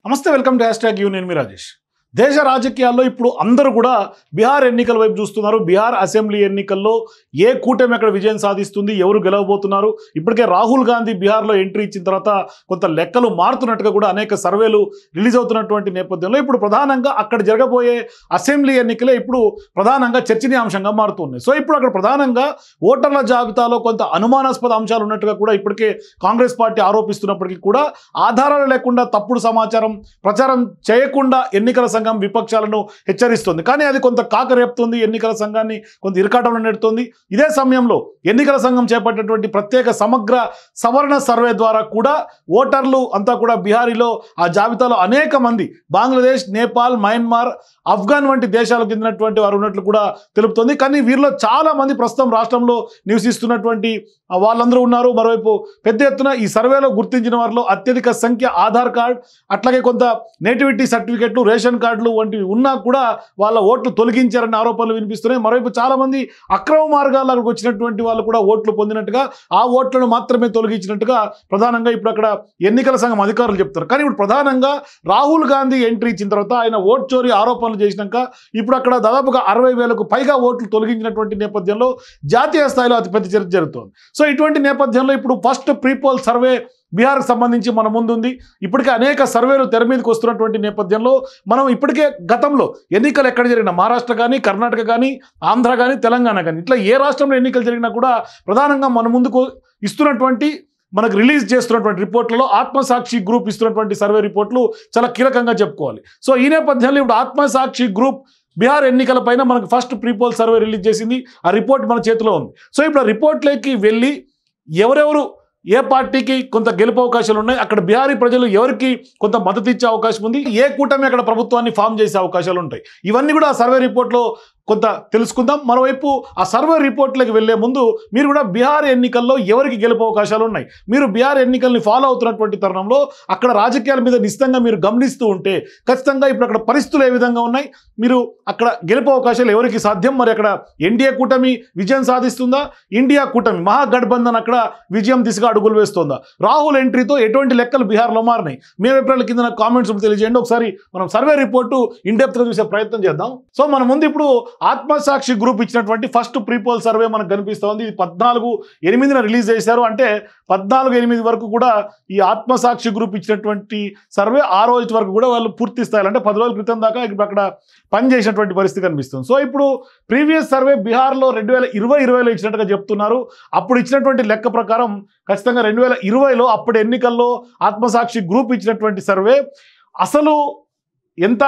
నమస్తే welcome to hashtag you నేను మీ రాజేష్. దేశ రాజకీయాల్లో ఇప్పుడు అందరూ కూడా బీహార్ ఎన్నికల వైపు చూస్తున్నారు. బీహార్ అసెంబ్లీ ఎన్నికల్లో ఏ కూటమి అక్కడ విజయం సాధిస్తుంది, ఎవరు గెలవబోతున్నారు. ఇప్పటికే రాహుల్ గాంధీ బీహార్లో ఎంట్రీ ఇచ్చిన తర్వాత కొంత లెక్కలు మారుతున్నట్టుగా కూడా అనేక సర్వేలు రిలీజ్ అవుతున్నటువంటి నేపథ్యంలో ఇప్పుడు ప్రధానంగా అక్కడ జరగబోయే అసెంబ్లీ ఎన్నికలే ఇప్పుడు ప్రధానంగా చర్చనీయాంశంగా మారుతున్నాయి. సో ఇప్పుడు అక్కడ ప్రధానంగా ఓటర్ల జాబితాలో కొంత అనుమానాస్పద అంశాలు ఉన్నట్టుగా కూడా ఇప్పటికే కాంగ్రెస్ పార్టీ ఆరోపిస్తున్నప్పటికీ కూడా ఆధారాలు లేకుండా తప్పుడు సమాచారం ప్రచారం చేయకుండా ఎన్నికల సంఘం విపక్షాలను హెచ్చరిస్తుంది. కానీ అది కొంత కాకరేపుతుంది, ఎన్నికల సంఘాన్ని కొంత ఇరకాటంలో నెడుతుంది. ఇదే సమయంలో ఎన్నికల సంఘం చేపట్టినటువంటి ప్రత్యేక సమగ్ర సవరణ సర్వే ద్వారా కూడా ఓటర్లు అంతా కూడా బీహారీలో ఆ జాబితాలో అనేక మంది బంగ్లాదేశ్, నేపాల్, మయన్మార్, ఆఫ్ఘన్ వంటి దేశాలకు చెందినటువంటి వారు ఉన్నట్లు కూడా తెలుపుతుంది. కానీ వీరిలో చాలా మంది ప్రస్తుతం రాష్ట్రంలో నివసిస్తున్నటువంటి వాళ్ళందరూ ఉన్నారు. మరోవైపు పెద్ద ఎత్తున ఈ సర్వేలో గుర్తించిన వారిలో అత్యధిక సంఖ్య ఆధార్ కార్డ్, అట్లాగే కొంత నేటివిటీ సర్టిఫికెట్లు, రేషన్ కార్డులు వంటివి ఉన్నా కూడా వాళ్ళ ఓట్లు తొలగించారన్న ఆరోపణలు వినిపిస్తున్నాయి. మరోవైపు చాలామంది అక్రమ మార్గాలకు వచ్చినటువంటి వాళ్ళు కూడా ఓట్లు పొందినట్టుగా, ఆ ఓట్లను మాత్రమే తొలగించినట్టుగా ప్రధానంగా ఇప్పుడు అక్కడ ఎన్నికల సంఘం అధికారులు చెప్తారు. కానీ ఇప్పుడు ప్రధానంగా రాహుల్ గాంధీ ఎంట్రీ ఇచ్చిన తర్వాత ఆయన ఓట్ చోరీ ఆరోపణలు చేసినాక ఇప్పుడు అక్కడ దాదాపుగా 60,000కు పైగా ఓట్లు తొలగించినటువంటి నేపథ్యంలో జాతీయ స్థాయిలో అతిపెద్ద చర్చ జరుగుతోంది. సో ఇటువంటి నేపథ్యంలో ఇప్పుడు ఫస్ట్ ప్రీపోల్ సర్వే బీహార్కి సంబంధించి మన ముందుంది. ఇప్పటికే అనేక సర్వేలు తెర మీదకి వస్తున్నటువంటి నేపథ్యంలో మనం ఇప్పటికే గతంలో ఎన్నికలు ఎక్కడ జరిగినా మహారాష్ట్ర కానీ, కర్ణాటక కానీ, ఆంధ్ర కానీ, తెలంగాణ కానీ ఇట్లా ఏ రాష్ట్రంలో ఎన్నికలు జరిగినా కూడా ప్రధానంగా మన ముందుకు ఇస్తున్నటువంటి మనకు రిలీజ్ చేస్తున్నటువంటి రిపోర్ట్లలో ఆత్మసాక్షి గ్రూప్ ఇస్తున్నటువంటి సర్వే రిపోర్ట్లు చాలా కీలకంగా చెప్పుకోవాలి. సో ఈ నేపథ్యంలో ఇప్పుడు ఆత్మసాక్షి గ్రూప్ బీహార్ ఎన్నికల పైన మనకు ఫస్ట్ ప్రీపోల్ సర్వే రిలీజ్ చేసింది. ఆ రిపోర్ట్ మన చేతిలో ఉంది. సో ఇప్పుడు ఆ రిపోర్ట్లోకి వెళ్ళి ఎవరెవరు ఏ పార్టీకి కొంత గెలుపు అవకాశాలు ఉన్నాయి, అక్కడ బీహారీ ప్రజలు ఎవరికి కొంత మద్దతు ఇచ్చే అవకాశం ఉంది, ఏ కూటమి అక్కడ ప్రభుత్వాన్ని ఫామ్ చేసే అవకాశాలు ఉంటాయి, ఇవన్నీ కూడా ఆ సర్వే రిపోర్ట్లో కొంత తెలుసుకుందాం. మరోవైపు ఆ సర్వే రిపోర్ట్లకు వెళ్లే ముందు మీరు కూడా బీహార్ ఎన్నికల్లో ఎవరికి గెలుపు అవకాశాలు ఉన్నాయి, మీరు బీహార్ ఎన్నికల్ని ఫాలో అవుతున్నటువంటి తరుణంలో అక్కడ రాజకీయాల మీద నిశ్చితంగా మీరు గమనిస్తూ ఉంటే ఖచ్చితంగా ఇప్పుడు అక్కడ పరిస్థితులు ఏ విధంగా ఉన్నాయి, మీరు అక్కడ గెలుపు అవకాశాలు ఎవరికి సాధ్యం, మరి అక్కడ ఎన్డీఏ కూటమి విజయం సాధిస్తుందా, ఇండియా కూటమి మహాగఠబంధన్ అక్కడ విజయం దిశగా అడుగులు వేస్తుందా, రాహుల్ ఎంట్రీతో ఎటువంటి లెక్కలు బీహార్లో మారినాయి, మీ అభిప్రాయాల కింద నాకు కామెంట్స్ తెలియజేయండి. ఒకసారి మనం సర్వే రిపోర్టు ఇన్డెప్త్గా చూసే ప్రయత్నం చేద్దాం. సో మన ముందు ఇప్పుడు ఆత్మసాక్షి గ్రూప్ ఇచ్చినటువంటి ఫస్ట్ ప్రీపోల్ సర్వే మనకు కనిపిస్తోంది. ఇది 14/8 రిలీజ్ చేశారు. అంటే 14/8 వరకు కూడా ఈ ఆత్మసాక్షి గ్రూప్ ఇచ్చినటువంటి సర్వే ఆ రోజు వరకు కూడా వాళ్ళు పూర్తి స్థాయిలో అంటే 10 రోజుల క్రితం దాకా ఇప్పుడు అక్కడ పనిచేసినటువంటి పరిస్థితి కనిపిస్తుంది. సో ఇప్పుడు ప్రీవియస్ సర్వే బీహార్లో 2020లో ఇచ్చినట్టుగా చెప్తున్నారు. అప్పుడు ఇచ్చినటువంటి లెక్క ప్రకారం ఖచ్చితంగా 2020లో అప్పుడు ఎన్నికల్లో ఆత్మసాక్షి గ్రూప్ ఇచ్చినటువంటి సర్వే అసలు ఎంత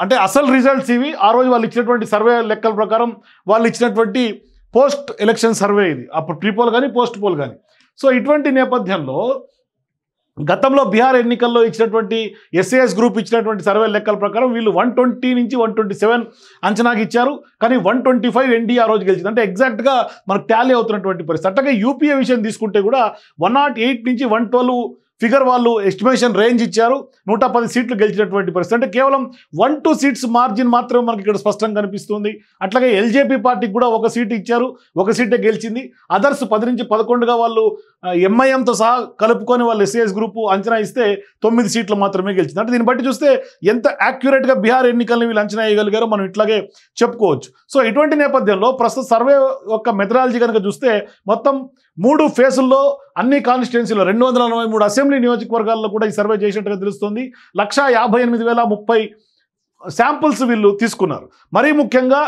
అంటే అసలు రిజల్ట్స్ ఇవి. ఆ రోజు వాళ్ళు ఇచ్చినటువంటి సర్వే లెక్కల ప్రకారం వాళ్ళు ఇచ్చినటువంటి పోస్ట్ ఎలక్షన్ సర్వే ఇది, అప్పుడు ప్రీపోల్ కానీ పోస్ట్ పోల్ కానీ. సో ఇటువంటి నేపథ్యంలో గతంలో బీహార్ ఎన్నికల్లో ఇచ్చినటువంటి ఎస్ఏఎస్ గ్రూప్ ఇచ్చినటువంటి సర్వే లెక్కల ప్రకారం వీళ్ళు 120 నుంచి 127 అంచనాకి ఇచ్చారు. కానీ 125 ఎన్డీఏ ఆ రోజు గెలిచింది. అంటే ఎగ్జాక్ట్గా మనకు టాలీ అవుతున్నటువంటి పరిస్థితి. అట్లాగే యూపీఏ విషయం తీసుకుంటే కూడా 108 నుంచి 112 ఫిగర్ వాళ్ళు ఎస్టిమేషన్ రేంజ్ ఇచ్చారు. 110 సీట్లు గెలిచినటువంటి పరిస్థితి. అంటే కేవలం 1-2 సీట్స్ మార్జిన్ మాత్రమే మనకి ఇక్కడ స్పష్టంగా కనిపిస్తుంది. అట్లాగే ఎల్జేపీ పార్టీకి కూడా 1 సీటు ఇచ్చారు, 1 సీటే గెలిచింది. అదర్స్ 10 నుంచి 11గా వాళ్ళు ఎంఐఎంతో సహా కలుపుకొని వాళ్ళు ఎస్ఏఎస్ గ్రూప్ అంచనా ఇస్తే 9 సీట్లు మాత్రమే గెలిచింది. అంటే దీన్ని బట్టి చూస్తే ఎంత యాక్యురేట్గా బీహార్ ఎన్నికల్ని వీళ్ళు అంచనా వేయగలిగారో మనం ఇట్లాగే చెప్పుకోవచ్చు. సో ఇటువంటి నేపథ్యంలో ప్రస్తుత సర్వే యొక్క మెథడాలజీ కనుక చూస్తే మొత్తం 3 ఫేజుల్లో అన్ని కాన్స్టిట్యున్సీలో 243 అసెంబ్లీ నియోజకవర్గాల్లో కూడా ఈ సర్వే చేసినట్టుగా తెలుస్తుంది. 158,030 శాంపుల్స్ వీళ్ళు తీసుకున్నారు. మరీ ముఖ్యంగా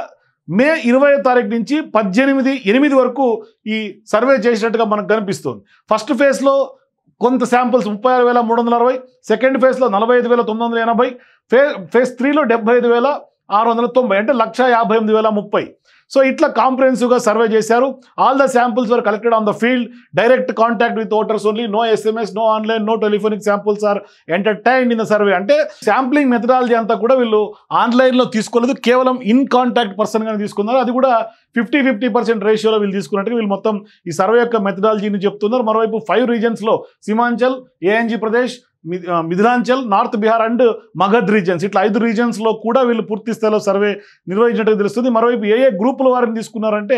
మే 20వ తారీఖు నుంచి 18/8 వరకు ఈ సర్వే చేసినట్టుగా మనకు కనిపిస్తుంది. ఫస్ట్ ఫేజ్లో కొంత శాంపుల్స్ 36,360, సెకండ్ ఫేజ్లో 45,980, ఫేజ్ 3లో 75,690, అంటే 158,030. సో ఇట్లా కాంప్రహెన్సివ్గా సర్వే చేశారు. All the samples were collected on the field, direct contact with voters only, no SMS, no online, no telephonic samples are entertained in the survey. అంటే sampling methodology అంతా కూడా వీళ్ళు ఆన్లైన్లో తీసుకోలేదు, కేవలం ఇన్ కాంటాక్ట్ పర్సన్గానే తీసుకున్నారు. అది కూడా 50-50% రేషియోలో వీళ్ళు తీసుకున్నట్టుగా వీళ్ళు మొత్తం ఈ సర్వే యొక్క మెథడాలజీని చెప్తున్నారు. మరోవైపు 5 రీజన్స్లో Seemanchal, Ang Pradesh, Mithilanchal, north Bihar and Magadh regions, ఇట్లా 5 రీజన్స్లో కూడా వీళ్ళు పూర్తి స్థాయిలో సర్వే నిర్వహించినట్టు తెలుస్తుంది. మరోవైపు ఏ గ్రూపుల వారిని తీసుకున్నారంటే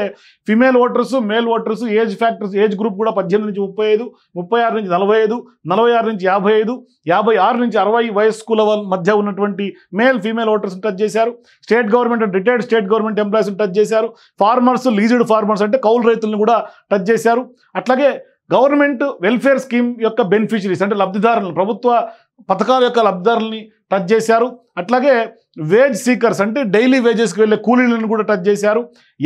female voters, male voters, age factors, age group కూడా 18 నుంచి 35, 36 నుంచి 45, 46 నుంచి 55, 56 నుంచి 60 వయస్కుల మధ్య ఉన్నటువంటి మేల్ ఫీమేల్ ఓటర్స్ని టచ్ చేశారు. State government and retired state government ఎంప్లాయీస్ని టచ్ చేశారు. ఫార్మర్స్, లీజ్డ్ ఫార్మర్స్ అంటే కౌలు రైతులను కూడా టచ్ చేశారు. అట్లాగే గవర్నమెంట్ వెల్ఫేర్ స్కీమ్ యొక్క బెనిఫిషరీస్ అంటే లబ్ధిదారులను, ప్రభుత్వ పథకాల యొక్క లబ్ధిదారులని టచ్ చేశారు. అట్లాగే వేజ్ సీకర్స్ అంటే డైలీ వేజెస్కి వెళ్ళే కూలీలను కూడా టచ్ చేశారు.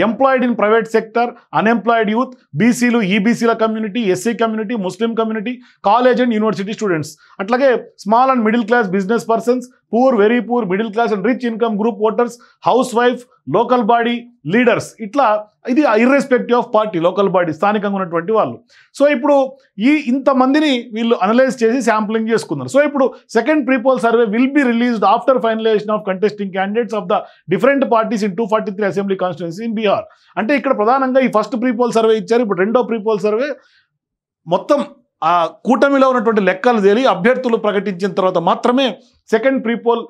Employed in private sector, unemployed youth, బీసీలు, ఈబీసీల community, SC community, Muslim community, college and university students, అట్లాగే small and middle class business persons, poor, very poor, middle class and rich income group voters, house wife, local body leaders, ఇట్లా ఇది irrespective of party, local body స్థానికంగా ఉన్నటువంటి వాళ్ళు. So ఇప్పుడు ఇంతమందిని వీళ్ళు analyse చేసి శాంప్లింగ్ చేసుకున్నారు. సో ఇప్పుడు second prepoll survey will be released after finalisation of contesting candidates of the different parties in 243 assembly constituency in Bihar. అంటే ఇక్కడ ప్రధానంగా ఈ ఫస్ట్ ప్రీపోల్ సర్వే ఇచ్చారు. ఇప్పుడు రెండో ప్రీపోల్ సర్వే మొత్తం ఆ కూటమిలో ఉన్నటువంటి లెక్కలు తేలి అభ్యర్థులు ప్రకటించిన తర్వాత మాత్రమే సెకండ్ ప్రీపోల్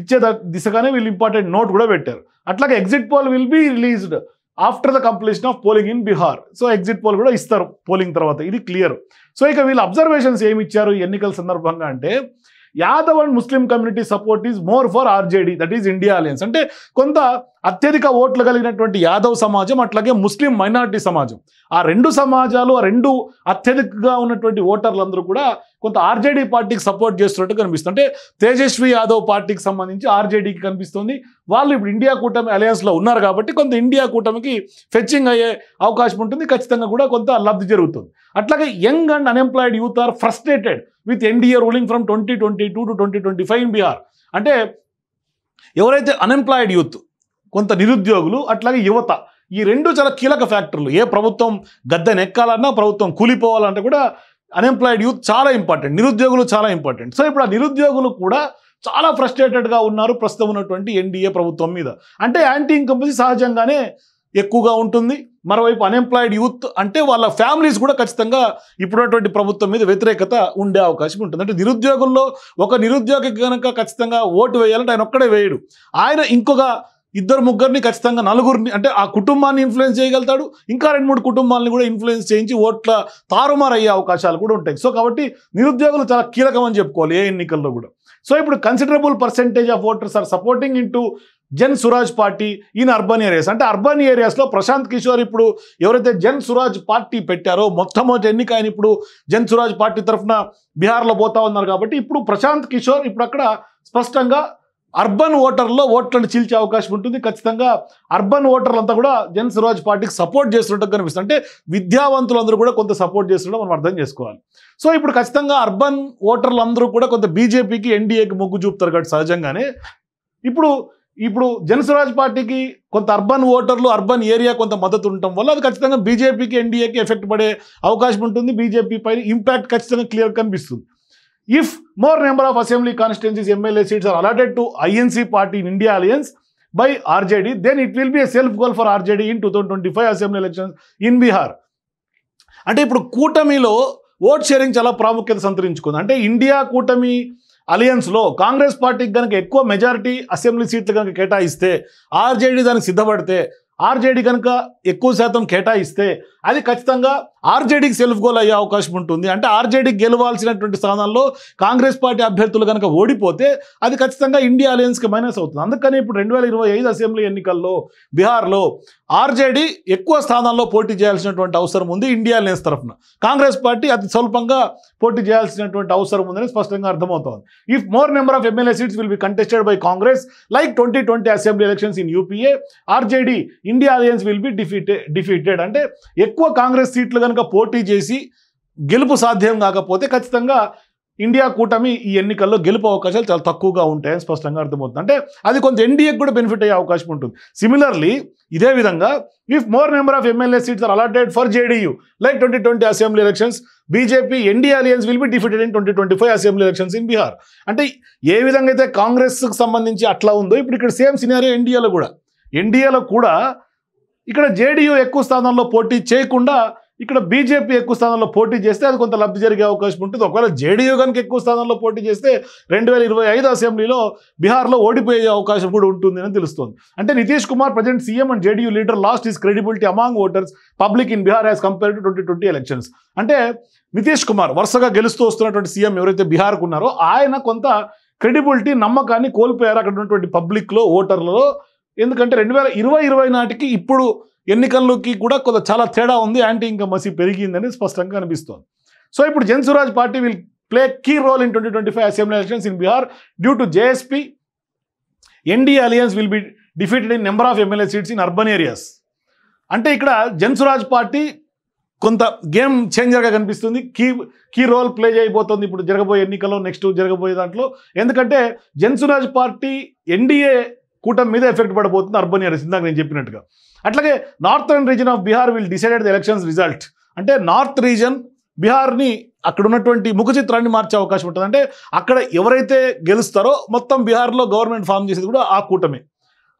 ఇచ్చే దిశగానే వీళ్ళు ఇంపార్టెంట్ నోట్ కూడా పెట్టారు. అట్లాగే exit poll will be released after the completion of polling in Bihar. So exit poll కూడా ఇస్తారు పోలింగ్ తర్వాత, ఇది క్లియర్. సో ఇక వీళ్ళు అబ్జర్వేషన్స్ ఏమి ఇచ్చారు ఎన్నికల సందర్భంగా అంటే Yadav and Muslim community support is more for RJD, that is India alliance. అంటే కొంత అత్యధిక ఓట్లు కలిగినటువంటి యాదవ్ సమాజం, అట్లాగే ముస్లిం మైనారిటీ సమాజం, ఆ రెండు సమాజాలు, ఆ రెండు అత్యధికంగా ఉన్నటువంటి ఓటర్లందరూ కూడా కొంత ఆర్జేడీ పార్టీకి సపోర్ట్ చేస్తున్నట్టు కనిపిస్తుంది. అంటే తేజస్వి యాదవ్ పార్టీకి సంబంధించి ఆర్జేడీకి కనిపిస్తుంది. వాళ్ళు ఇప్పుడు ఇండియా కూటమి అలయన్స్లో ఉన్నారు కాబట్టి కొంత ఇండియా కూటమికి ఫెచ్చింగ్ అయ్యే అవకాశం ఉంటుంది, ఖచ్చితంగా కూడా కొంత లబ్ధి జరుగుతుంది. అట్లాగే young and unemployed youth are frustrated with NDA ruling from 2022 to 2025 in Bihar. అంటే ఎవరైతే అన్ఎంప్లాయిడ్ యూత్, కొంత నిరుద్యోగులు, అట్లాగే యువత, ఈ రెండు చాలా కీలక ఫ్యాక్టర్లు. ఏ ప్రభుత్వం గద్దెనెక్కాలన్నా, ప్రభుత్వం కూలిపోవాలంటే కూడా అన్ఎంప్లాయిడ్ యూత్ చాలా ఇంపార్టెంట్, నిరుద్యోగులు చాలా ఇంపార్టెంట్. సో ఇప్పుడు ఆ నిరుద్యోగులు కూడా చాలా ఫ్రస్ట్రేటెడ్గా ఉన్నారు ప్రస్తుతం ఉన్నటువంటి ఎన్డీఏ ప్రభుత్వం మీద. అంటే యాంటీ ఇన్కంపన్సీ సహజంగానే ఎక్కువగా ఉంటుంది. మరోవైపు అన్ఎంప్లాయిడ్ యూత్ అంటే వాళ్ళ ఫ్యామిలీస్ కూడా ఖచ్చితంగా ఇప్పుడున్నటువంటి ప్రభుత్వం మీద వ్యతిరేకత ఉండే అవకాశం ఉంటుంది. అంటే నిరుద్యోగుల్లో ఒక నిరుద్యోగి కనుక ఖచ్చితంగా ఓటు వేయాలంటే ఆయన ఒక్కడే వేయడు, ఆయన ఇంకొక 2-3 ఖచ్చితంగా 4 అంటే ఆ కుటుంబాన్ని ఇన్ఫ్లుయెన్స్ చేయగలుగుతాడు, ఇంకా 2-3 కుటుంబాలను కూడా ఇన్ఫ్లుయెన్స్ చేయించి ఓట్ల తారుమారు అయ్యే అవకాశాలు కూడా ఉంటాయి. సో కాబట్టి నిరుద్యోగులు చాలా కీలకం అని చెప్పుకోవాలి ఏ ఎన్నికల్లో కూడా. సో ఇప్పుడు considerable percentage of voters are supporting into Jan Suraaj party in urban areas. అంటే అర్బన్ ఏరియాస్లో ప్రశాంత్ కిషోర్ ఇప్పుడు ఎవరైతే జన్ సురాజ్ పార్టీ పెట్టారో, మొట్టమొదటి ఎన్నిక ఆయన ఇప్పుడు జన్ సురాజ్ పార్టీ తరఫున బీహార్లో పోతా ఉన్నారు కాబట్టి ఇప్పుడు ప్రశాంత్ కిషోర్ ఇప్పుడు అక్కడ స్పష్టంగా అర్బన్ ఓటర్లో ఓట్లను చీల్చే అవకాశం ఉంటుంది. ఖచ్చితంగా అర్బన్ ఓటర్లంతా కూడా జన్ సురాజ్ పార్టీకి సపోర్ట్ చేస్తున్నట్టు కనిపిస్తుంది. అంటే విద్యావంతులందరూ కూడా కొంత సపోర్ట్ చేస్తుండడం మనం అర్థం చేసుకోవాలి. సో ఇప్పుడు ఖచ్చితంగా అర్బన్ ఓటర్లందరూ కూడా కొంత బీజేపీకి, ఎన్డీఏకి మొగ్గు చూపుతారు కాబట్టి సహజంగానే ఇప్పుడు జన్ సురాజ్ పార్టీకి కొంత అర్బన్ ఓటర్లు, అర్బన్ ఏరియా కొంత మద్దతు ఉండటం వల్ల అది ఖచ్చితంగా బీజేపీకి, ఎన్డీఏకి ఎఫెక్ట్ పడే అవకాశం ఉంటుంది. బీజేపీ పైన ఇంపాక్ట్ ఖచ్చితంగా క్లియర్ కనిపిస్తుంది. If more number of assembly constituencies MLA seats are allotted to INC party in India alliance by RJD, then it will be a self goal for RJD in 2025 assembly elections in Bihar. అంటే ఇప్పుడు కూటమిలో vote sharing చాలా ప్రాముఖ్యత సంతరించుకుంది. అంటే India కూటమి అలయన్స్లో కాంగ్రెస్ పార్టీకి కనుక ఎక్కువ మెజారిటీ అసెంబ్లీ సీట్లు కనుక కేటాయిస్తే, ఆర్జేడీ దానికి సిద్ధపడితే, ఆర్జేడీ కనుక ఎక్కువ శాతం కేటాయిస్తే అది ఖచ్చితంగా ఆర్జేడీకి సెల్ఫ్ గోల్ అయ్యే అవకాశం ఉంటుంది. అంటే ఆర్జేడీ గెలవాల్సినటువంటి స్థానాల్లో కాంగ్రెస్ పార్టీ అభ్యర్థులు కనుక ఓడిపోతే అది ఖచ్చితంగా ఇండియా అలయన్స్కి మైనస్ అవుతుంది. అందుకని ఇప్పుడు 2025 అసెంబ్లీ ఎన్నికల్లో బీహార్లో ఆర్జేడీ ఎక్కువ స్థానాల్లో పోటీ చేయాల్సినటువంటి అవసరం ఉంది ఇండియా అలయన్స్ తరఫున. కాంగ్రెస్ పార్టీ అతి స్వల్పంగా పోటీ చేయాల్సినటువంటి అవసరం ఉందని స్పష్టంగా అర్థమవుతోంది. If more number of MLA seats will be contested by Congress like 2020 assembly elections in UPA, RJD India alliance will be defeated. అంటే ఎక్కువ కాంగ్రెస్ సీట్లు కనుక పోటీ చేసి గెలుపు సాధ్యం కాకపోతే ఖచ్చితంగా ఇండియా కూటమి ఈ ఎన్నికల్లో గెలుపు అవకాశాలు చాలా తక్కువగా ఉంటాయని స్పష్టంగా అర్థమవుతుంది. అంటే అది కొంత ఎన్డీఏకి కూడా బెనిఫిట్ అయ్యే అవకాశం ఉంటుంది. సిమిలర్లీ ఇదే విధంగా if more number of MLA seats are allotted for JDU like 2020 assembly elections, BJP India alliance will be defeated in 2025 assembly elections in Bihar. అంటే ఏ విధంగా అయితే కాంగ్రెస్కి సంబంధించి అట్లా ఉందో ఇప్పుడు ఇక్కడ సేమ్ సినారియో ఎన్డీఏలో కూడా ఇక్కడ జేడీయూ ఎక్కువ స్థానాల్లో పోటీ చేయకుండా ఇక్కడ బీజేపీ ఎక్కువ స్థానంలో పోటీ చేస్తే అది కొంత లబ్ధి జరిగే అవకాశం ఉంటుంది. ఒకవేళ జేడీయూ కనుక ఎక్కువ స్థానంలో పోటీ చేస్తే 2025 అసెంబ్లీలో బీహార్లో ఓడిపోయే అవకాశం కూడా ఉంటుంది అని తెలుస్తోంది. అంటే Nitish Kumar present CM and JDU leader lost his credibility among voters public in Bihar as compare to 2020 elections. అంటే నితీష్ కుమార్ వరుసగా గెలుస్తూ వస్తున్నటువంటి సీఎం ఎవరైతే బీహార్కు ఉన్నారో ఆయన కొంత క్రెడిబిలిటీ నమ్మకాన్ని కోల్పోయారు అక్కడ ఉన్నటువంటి పబ్లిక్లో ఓటర్లలో. ఎందుకంటే 2020 నాటికి ఇప్పుడు ఎన్నికల్లోకి కూడా కొంత చాలా తేడా ఉంది, యాంటీ ఇన్కమసీ పెరిగిందని స్పష్టంగా అనిపిస్తోంది. సో ఇప్పుడు Jan Suraaj party will play key role in 2025 assembly elections in Bihar due to JSP NDA alliance will be defeated in number of MLA seats in urban areas. అంటే ఇక్కడ జన్సురాజ్ పార్టీ కొంత గేమ్ చేంజర్గా కనిపిస్తుంది, కీ రోల్ ప్లే చేయబోతోంది ఇప్పుడు జరగబోయే ఎన్నికల్లో, నెక్స్ట్ జరగబోయే దాంట్లో. ఎందుకంటే జన్సురాజ్ పార్టీ ఎన్డీఏ కూటమి మీద ఎఫెక్ట్ పడబోతుంది అర్బన్ ఏరియాస్, ఇందాక నేను చెప్పినట్టుగా. అట్లాగే northern reason of Bihar will decided the elections result. అంటే నార్త్ రీజన్ బీహార్ని అక్కడ ఉన్నటువంటి ముఖ చిత్రాన్ని మార్చే అవకాశం ఉంటుంది. అంటే అక్కడ ఎవరైతే గెలుస్తారో మొత్తం బీహార్లో గవర్నమెంట్ ఫామ్ చేసేది కూడా ఆ కూటమి,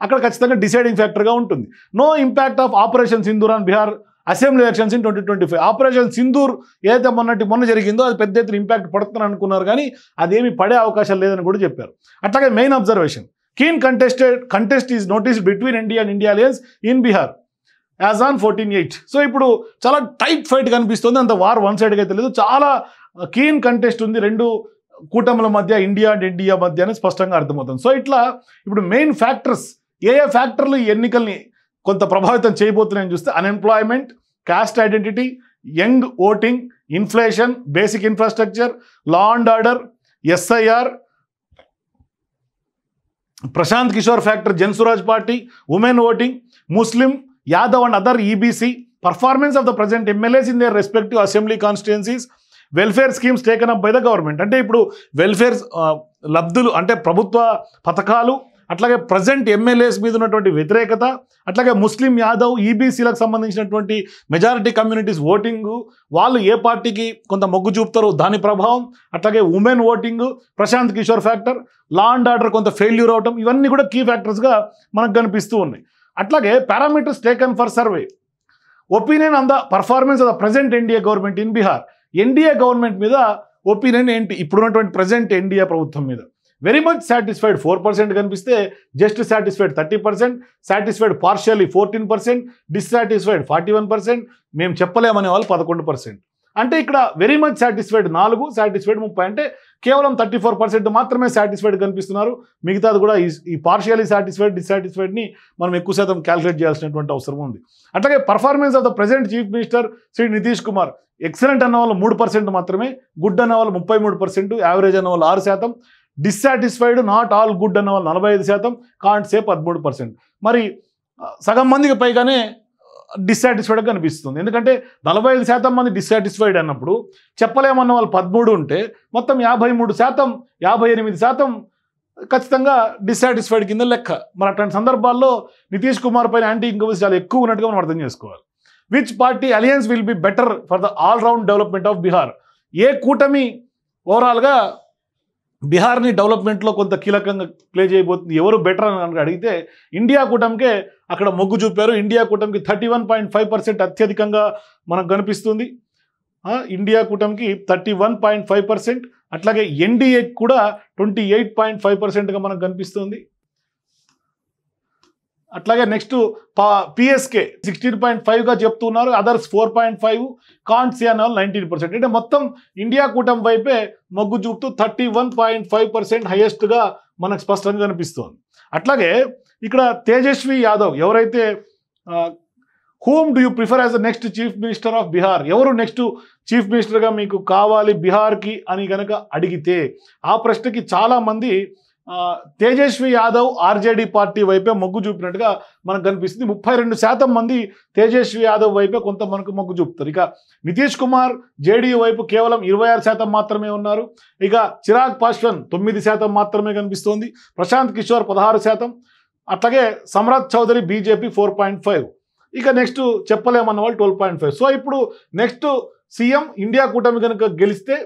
అక్కడ ఖచ్చితంగా డిసైడింగ్ ఫ్యాక్టర్గా ఉంటుంది. No impact of operation Sindoor on Bihar assembly elections in 2025. Operation Sindoor ఏదైతే మొన్న జరిగిందో అది పెద్ద ఎత్తున ఇంపాక్ట్ పడుతుందని అనుకున్నారు, కానీ అదేమి పడే అవకాశం లేదని కూడా చెప్పారు. అట్లాగే main observation, keen contest is noticed between India and India alliance in Bihar as on 14/8. So ఇప్పుడు చాలా టైట్ ఫైట్ కనిపిస్తుంది, అంత వార్ వన్ సైడ్గా అయితే లేదు, చాలా కీన్ కంటెస్ట్ ఉంది రెండు కూటముల మధ్య, ఇండియా అండ్ ఇండియా మధ్య అని స్పష్టంగా అర్థమవుతుంది. సో ఇట్లా ఇప్పుడు మెయిన్ ఫ్యాక్టర్స్ ఏ ఫ్యాక్టర్లు ఈ ఎన్నికల్ని కొంత ప్రభావితం చేయబోతున్నాయని చూస్తే unemployment, caste identity, young voting, inflation, basic infrastructure, law and order, SIR, Prashant Kishor factor, Jan Suraaj party, women voting, Muslim, Yadav and other EBC, performance of the present MLAs in their respective assembly constituencies, welfare schemes taken up by the government. అంటే ఇప్పుడు welfare లబ్ధులు అంటే ప్రభుత్వ పథకాలు, అట్లాగే present MLAs మీద ఉన్నటువంటి వ్యతిరేకత, అట్లాగే ముస్లిం, యాదవ్, ఈబీసీలకు సంబంధించినటువంటి మెజారిటీ కమ్యూనిటీస్ ఓటింగు, వాళ్ళు ఏ పార్టీకి కొంత మొగ్గు చూపుతారో దాని ప్రభావం, అట్లాగే women voting, Prashant Kishor factor, law and order కొంత ఫెయిల్యూర్ అవటం, ఇవన్నీ కూడా కీ ఫ్యాక్టర్స్గా మనకు కనిపిస్తూ ఉన్నాయి. అట్లాగే parameters taken for survey, opinion on the performance of the present NDA government in Bihar. NDA government మీద ఒపీనియన్ ఏంటి ఇప్పుడున్నటువంటి ప్రజెంట్ ఎన్డీఏ ప్రభుత్వం మీద? వెరీ మచ్ సాటిస్ఫైడ్ 4% కనిపిస్తే, just satisfied 30%, satisfied partially 14%, dissatisfied 41%, మేము చెప్పలేమనే వాళ్ళు 11%. అంటే ఇక్కడ వెరీ మచ్ సాటిస్ఫైడ్ 4, సాటిస్ఫైడ్ 30, అంటే కేవలం 34% మాత్రమే సాటిస్ఫైడ్ కనిపిస్తున్నారు. మిగతాది కూడా ఈ పార్షియల్లీ సాటిస్ఫైడ్, డిస్సాటిస్ఫైడ్ని మనం ఎక్కువ శాతం క్యాలిక్యులేట్ చేయాల్సినటువంటి అవసరం ఉంది. అట్లాగే performance of the present chief minister Shri Nitish Kumar, excellent అన్న వాళ్ళు 3% మాత్రమే, గుడ్ అన్న వాళ్ళు 33%, యావరేజ్ అన్న వాళ్ళు 6%, డిస్సాటిస్ఫైడ్ నాట్ ఆల్ గుడ్ అన్న వాళ్ళు 45%, కాంట్ సే 13%. మరి సగం మందికి పైగానే డిస్సాటిస్ఫైడ్గా కనిపిస్తుంది. ఎందుకంటే 45% మంది డిస్సాటిస్ఫైడ్ అన్నప్పుడు చెప్పలేమన్న వాళ్ళు 13 ఉంటే మొత్తం 53%, 58% ఖచ్చితంగా డిస్సాటిస్ఫైడ్ కింద లెక్క. మరి అట్లాంటి సందర్భాల్లో నితీష్ కుమార్ పైన యాంటీ ఇన్కమసీ చాలా ఎక్కువ ఉన్నట్టుగా మనం అర్థం చేసుకోవాలి. Which party alliance will be better for the all round development of Bihar? ఏ కూటమి ఓవరాల్గా బీహార్ని డెవలప్మెంట్లో కొంత కీలకంగా ప్లే చేయబోతుంది, ఎవరు బెటర్ అని అడిగితే ఇండియా కూటమికే అక్కడ మొగ్గు చూపారు. ఇండియా కూటమికి 31.5% అత్యధికంగా మనకు కనిపిస్తుంది. ఇండియా కూటమికి 31.5%, అట్లాగే ఎన్డీఏ కూడా 28.5%గా మనకు కనిపిస్తుంది. అట్లాగే నెక్స్ట్ పిఎస్కే 16.5గా చెప్తున్నారు, అదర్స్ 4.5, కాంట్సీ అన్న వాళ్ళు 19%. అంటే మొత్తం ఇండియా కూటమి వైపే మొగ్గు చూపుతూ 31.5% హైయెస్ట్గా మనకు స్పష్టంగా కనిపిస్తుంది. అట్లాగే ఇక్కడ తేజస్వి యాదవ్, ఎవరైతే whom do you prefer as the next chief minister of Bihar, ఎవరు నెక్స్ట్ చీఫ్ మినిస్టర్గా మీకు కావాలి బీహార్కి అని కనుక అడిగితే ఆ ప్రశ్నకి చాలామంది తేజస్వి యాదవ్ ఆర్జేడీ పార్టీ వైపే మొగ్గు చూపినట్టుగా మనకు కనిపిస్తుంది. 32% మంది తేజస్వి యాదవ్ వైపే కొంత మనకు మొగ్గు చూపుతారు. ఇక నితీష్ కుమార్ జేడీయూ వైపు కేవలం 26% మాత్రమే ఉన్నారు. ఇక చిరాగ్ పాస్వాన్ 9% మాత్రమే కనిపిస్తోంది. ప్రశాంత్ కిషోర్ 16%, అట్లాగే సమ్రాట్ చౌదరి బీజేపీ 4.5, ఇక నెక్స్ట్ చెప్పలేమన్న వాళ్ళు 12.5. సో ఇప్పుడు నెక్స్ట్ సీఎం ఇండియా కూటమి కనుక గెలిస్తే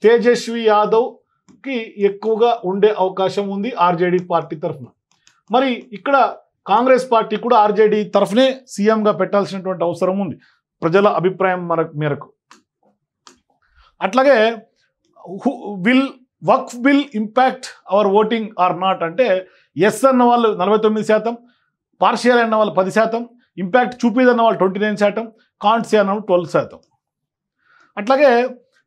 తేజస్వి యాదవ్కి ఎక్కువగా ఉండే అవకాశం ఉంది ఆర్జేడీ పార్టీ తరఫున. మరి ఇక్కడ కాంగ్రెస్ పార్టీ కూడా ఆర్జేడీ తరఫునే సీఎంగా పెట్టాల్సినటువంటి అవసరం ఉంది. ప్రజల అభిప్రాయం మేరకు. అట్లాగే Waqf bill impact our voting are not అంటే ఎస్ అన్న వాళ్ళు 49%, పార్షియల్ అన్న వాళ్ళు 10%, ఇంపాక్ట్ చూపిదన్న వాళ్ళు 29%, కాంట్ సే అన్న వాళ్ళు 12%. అట్లాగే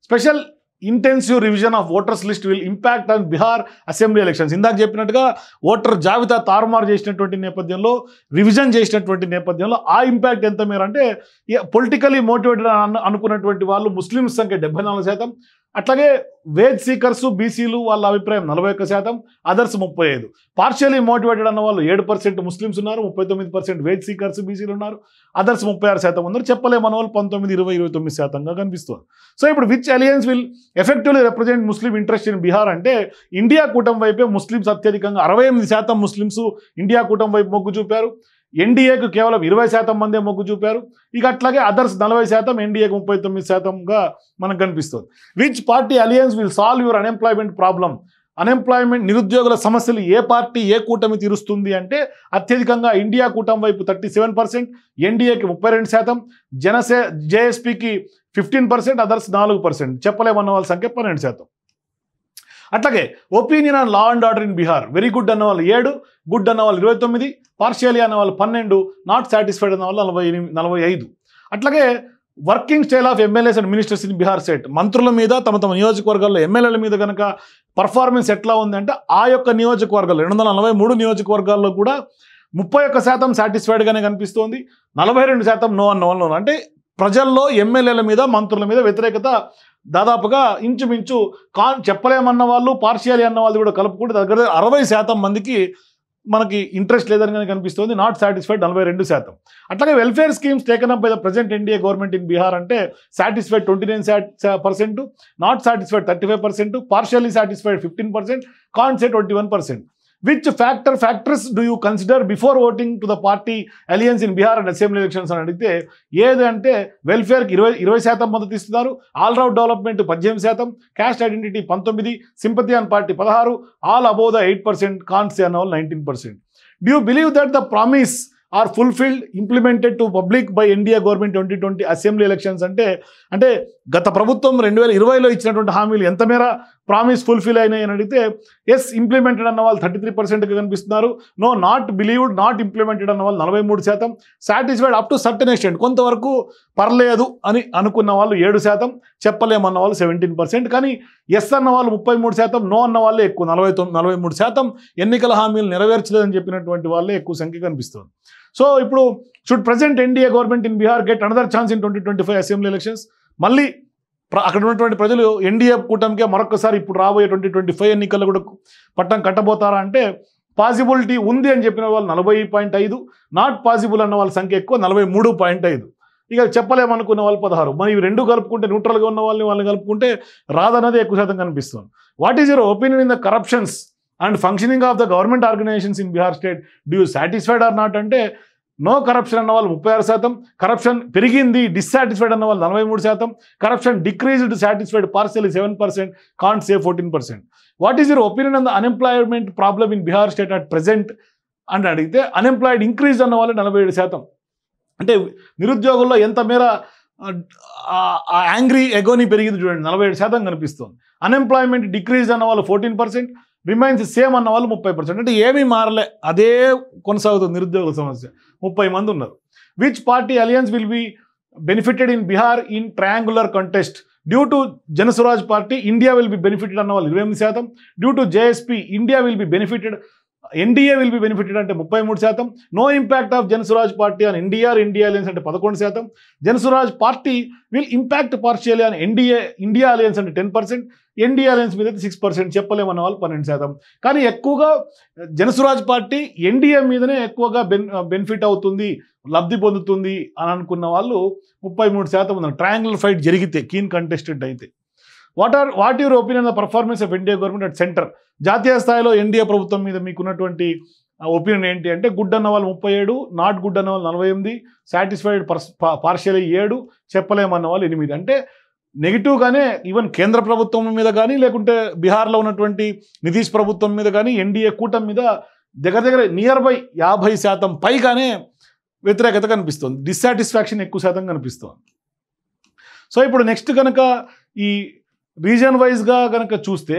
special intensive revision of voters list will impact on Bihar assembly elections. ఇందాక చెప్పినట్టుగా ఓటర్ జాబితా తారుమారు చేసినటువంటి నేపథ్యంలో, రివిజన్ చేసినటువంటి నేపథ్యంలో ఆ ఇంపాక్ట్ ఎంత మేర అంటే పొలిటికలీ మోటివేటెడ్ అనుకున్నటువంటి వాళ్ళు ముస్లిమ్స్ సంఖ్య 74%, అట్లాగే వేజ్ సీకర్స్ బీసీలు వాళ్ళ అభిప్రాయం 41%, అదర్స్ 35%. పార్షియలీ మోటివేటెడ్ అన్న వాళ్ళు 7% ముస్లిమ్స్ ఉన్నారు, 39% వేజ్ సీకర్స్ బీసీలు ఉన్నారు, అదర్స్ 36% ఉన్నారు. చెప్పలేమన్న వాళ్ళు 19, 20, 29%గా కనిపిస్తుంది. సో ఇప్పుడు which alliance will effectively represent Muslim interest in Bihar అంటే ఇండియా కూటమి వైపే ముస్లిమ్స్ అత్యధికంగా 68% ముస్లిమ్స్ ఇండియా కూటమి వైపు మొగ్గు చూపారు. ఎన్డీఏకు కేవలం 20% మందే మొగ్గు చూపారు. ఇక అట్లాగే అదర్స్ 40%, ఎన్డీఏకు 39%గా మనకు కనిపిస్తుంది. Which party alliance will solve your unemployment problem. Unemployment నిరుద్యోగుల సమస్యలు ఏ పార్టీ ఏ కూటమి తీరుస్తుంది అంటే అత్యధికంగా ఇండియా కూటమి వైపు 37%, ఎన్డీఏకి 32%, జేఎస్పీకి 15%, అదర్స్ 4%. చెప్పలేమన్న వాళ్ళ సంఖ్య 12%. అట్లాగే opinion on law and order in Bihar very good అన్న వాళ్ళు 7, గుడ్ అన్న వాళ్ళు 29, పార్షియలీ అన్న వాళ్ళు 12, నాట్ సాటిస్ఫైడ్ అన్న వాళ్ళు 45. అట్లాగే working style of MLAs and ministers in Bihar state. మంత్రుల మీద తమ నియోజకవర్గాల్లో ఎమ్మెల్యేల మీద కనుక పర్ఫార్మెన్స్ ఎట్లా ఉందంటే ఆ యొక్క నియోజకవర్గాల్లో 243 నియోజకవర్గాల్లో కూడా 31% సాటిస్ఫైడ్గానే కనిపిస్తోంది, 42% నో అన్న వాళ్ళు. అంటే ప్రజల్లో ఎమ్మెల్యేల మీద మంత్రుల మీద వ్యతిరేకత దాదాపుగా ఇంచుమించు చెప్పలేమన్న వాళ్ళు, పార్షియలీ అన్న వాళ్ళు కూడా కలుపుకుంటే దగ్గర 60% మందికి మనకి ఇంట్రెస్ట్ లేదని కనిపిస్తుంది, నాట్ సాటిస్ఫైడ్ 42%. అట్లాగే welfare schemes taken up by the present NDA government in Bihar అంటే satisfied 29%, not satisfied 35%, partially satisfied 15%, can't say 21%. Which factors do you consider before voting to the party alliance in Bihar and assembly elections అని అడిగితే ఏదంటే వెల్ఫేర్కి 20% మద్దతు ఇస్తున్నారు, all round development 18%, caste identity 19%, sympathy and party 16%, all above the 8%, can't say అన్న వాళ్ళు 19%. Do you believe that the promise are fulfilled implemented to public by NDA government 2020 assembly elections అంటే గత ప్రభుత్వం 2020లో ఇచ్చినటువంటి హామీలు ఎంత మేర ప్రామిస్ ఫుల్ఫిల్ అయినాయి అని అడిగితే ఎస్ ఇంప్లిమెంటెడ్ అన్న వాళ్ళు 33%గా కనిపిస్తున్నారు, no not believed not implemented అన్న వాళ్ళు 43%, satisfied up to certain extent కొంతవరకు పర్లేదు అని అనుకున్న వాళ్ళు 7%, చెప్పలేమన్న వాళ్ళు 17%, కానీ ఎస్ అన్న వాళ్ళు 33%, నో అన్న వాళ్ళే ఎక్కువ 43%, ఎన్నికల హామీలు నెరవేర్చలేదని చెప్పినటువంటి వాళ్ళే ఎక్కువ సంఖ్య కనిపిస్తుంది. సో ఇప్పుడు should present NDA government in Bihar get another chance in 2025 assembly elections. మళ్ళీ అక్కడ ఉన్నటువంటి ప్రజలు ఎన్డీఏ కూటమికే మరొకసారి ఇప్పుడు రాబోయే 2025 ఎన్నికల్లో కూడా పట్టం కట్టబోతారా అంటే పాసిబిలిటీ ఉంది అని చెప్పిన వాళ్ళు 40.5, నాట్ పాసిబుల్ అన్న వాళ్ళ సంఖ్య ఎక్కువ 43.5. ఇక చెప్పలేమనుకున్న వాళ్ళు 16. మరి ఇవి రెండు కలుపుకుంటే న్యూట్రల్గా ఉన్న వాళ్ళని కలుపుకుంటే రాదన్నది ఎక్కువ శాతం కనిపిస్తుంది. What is your opinion in the corruptions and functioning of the government organisations in Bihar state, do you satisfied or not అంటే నో కరప్షన్ అన్న వాళ్ళు 36%, కరప్షన్ పెరిగింది డిస్సాటిస్ఫైడ్ అన్న వాళ్ళు 43%, corruption decreased satisfied partially 7%, can't say 14%. What is your opinion on the unemployment problem in Bihar state at present అని అడిగితే unemployed increase అన్న వాళ్ళు 47%. అంటే నిరుద్యోగుల్లో ఎంత మేర యాంగ్రీ ఎగోనీ పెరిగింది చూడండి, 47% కనిపిస్తుంది. అన్ఎంప్లాయ్మెంట్ డిక్రీజ్ అన్న వాళ్ళు 14%, రిమైన్స్ సేమ్ అన్న వాళ్ళు 30%. అంటే ఏమీ మారలే, అదే కొనసాగుతుంది నిరుద్యోగుల సమస్య. 30 మంది ఉన్నారు. Which party alliance will be benefited in Bihar in triangular contest due to Janswaraj party India will be benefited అన్న వాళ్ళు 28%, due to JSP India will be benefited NDA will be benefited అంటే 33%, no impact of Janswaraj party అని India alliance అంటే 11%, Janswaraj party will impact partially అని India alliance అంటే 10%, NDA alliance మీద 6%, చెప్పలేమన్న వాళ్ళు 12%. కానీ ఎక్కువగా జనస్వరాజ్ పార్టీ ఎన్డీఏ మీదనే ఎక్కువగా బెనిఫిట్ అవుతుంది, లబ్ధి పొందుతుంది అని అనుకున్న వాళ్ళు 33% ఉన్నారు. ట్రయాంగులర్ ఫైట్ జరిగితే కీన్ కంటెస్టెడ్ అయితే. What your opinion the performance of NDA government at centre, జాతీయ స్థాయిలో ఎన్డీఏ ప్రభుత్వం మీద మీకున్నటువంటి ఒపీనియన్ ఏంటి అంటే గుడ్ అన్న వాళ్ళు 37, నాట్ గుడ్ అన్న వాళ్ళు 48, సాటిస్ఫైడ్ పార్షియలీ 7, చెప్పలేమన్న వాళ్ళు 8. అంటే నెగిటివ్గానే ఈవెన్ కేంద్ర ప్రభుత్వం మీద కానీ లేకుంటే బీహార్లో ఉన్నటువంటి నితీష్ ప్రభుత్వం మీద కానీ ఎన్డీఏ కూటమి మీద దగ్గర నియర్ బై 50% పైగానే వ్యతిరేకత కనిపిస్తుంది, డిస్సాటిస్ఫాక్షన్ ఎక్కువ శాతం కనిపిస్తుంది. సో ఇప్పుడు నెక్స్ట్ కనుక ఈ రీజన్ వైజ్గా కనుక చూస్తే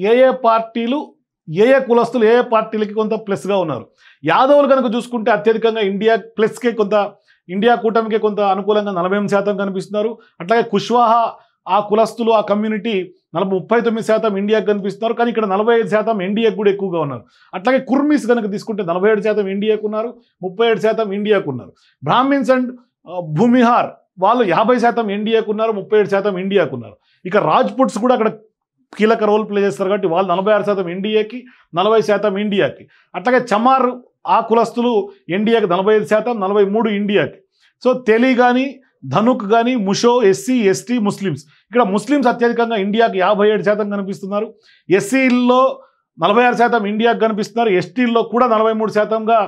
ఏ ఏ పార్టీలు ఏ ఏ కులస్తులు ఏ ఏ పార్టీలకి కొంత ప్లస్గా ఉన్నారు. యాదవులు కనుక చూసుకుంటే అత్యధికంగా ఇండియా ప్లస్కే కొంత ఇండియా కూటమికే కొంత అనుకూలంగా 48% కనిపిస్తున్నారు. అట్లాగే కుష్వాహా ఆ కులస్తులు ఆ కమ్యూనిటీ 39% ఇండియాకి కనిపిస్తున్నారు. కానీ ఇక్కడ 45% ఎన్డీఏకి కూడా ఎక్కువగా ఉన్నారు. అట్లాగే కుర్మీస్ కనుక తీసుకుంటే 47% ఇండియాకు ఉన్నారు, 37% ఇండియాకు ఉన్నారు. బ్రాహ్మిన్స్ అండ్ భూమిహార్ వాళ్ళు 50% ఎన్డీఏకు ఉన్నారు, 37% ఇండియాకు ఉన్నారు. ఇక రాజ్పుట్స్ కూడా అక్కడ కీలక రోల్ ప్లే చేస్తారు కాబట్టి వాళ్ళు 46% ఎన్డీఏకి, 40% ఇండియాకి. అట్లాగే చమార్ ఆ కులస్తులు ఎన్డీఏకి 45%, 43% ఇండియాకి. సో తెలి కానీ ధనుక్ కానీ ముషో ఎస్సీ ఎస్టీ ముస్లిమ్స్, ఇక్కడ ముస్లిమ్స్ అత్యధికంగా ఇండియాకి 57% కనిపిస్తున్నారు. ఎస్సీల్లో 46% ఇండియాకి కనిపిస్తున్నారు. ఎస్టీల్లో కూడా 43%గా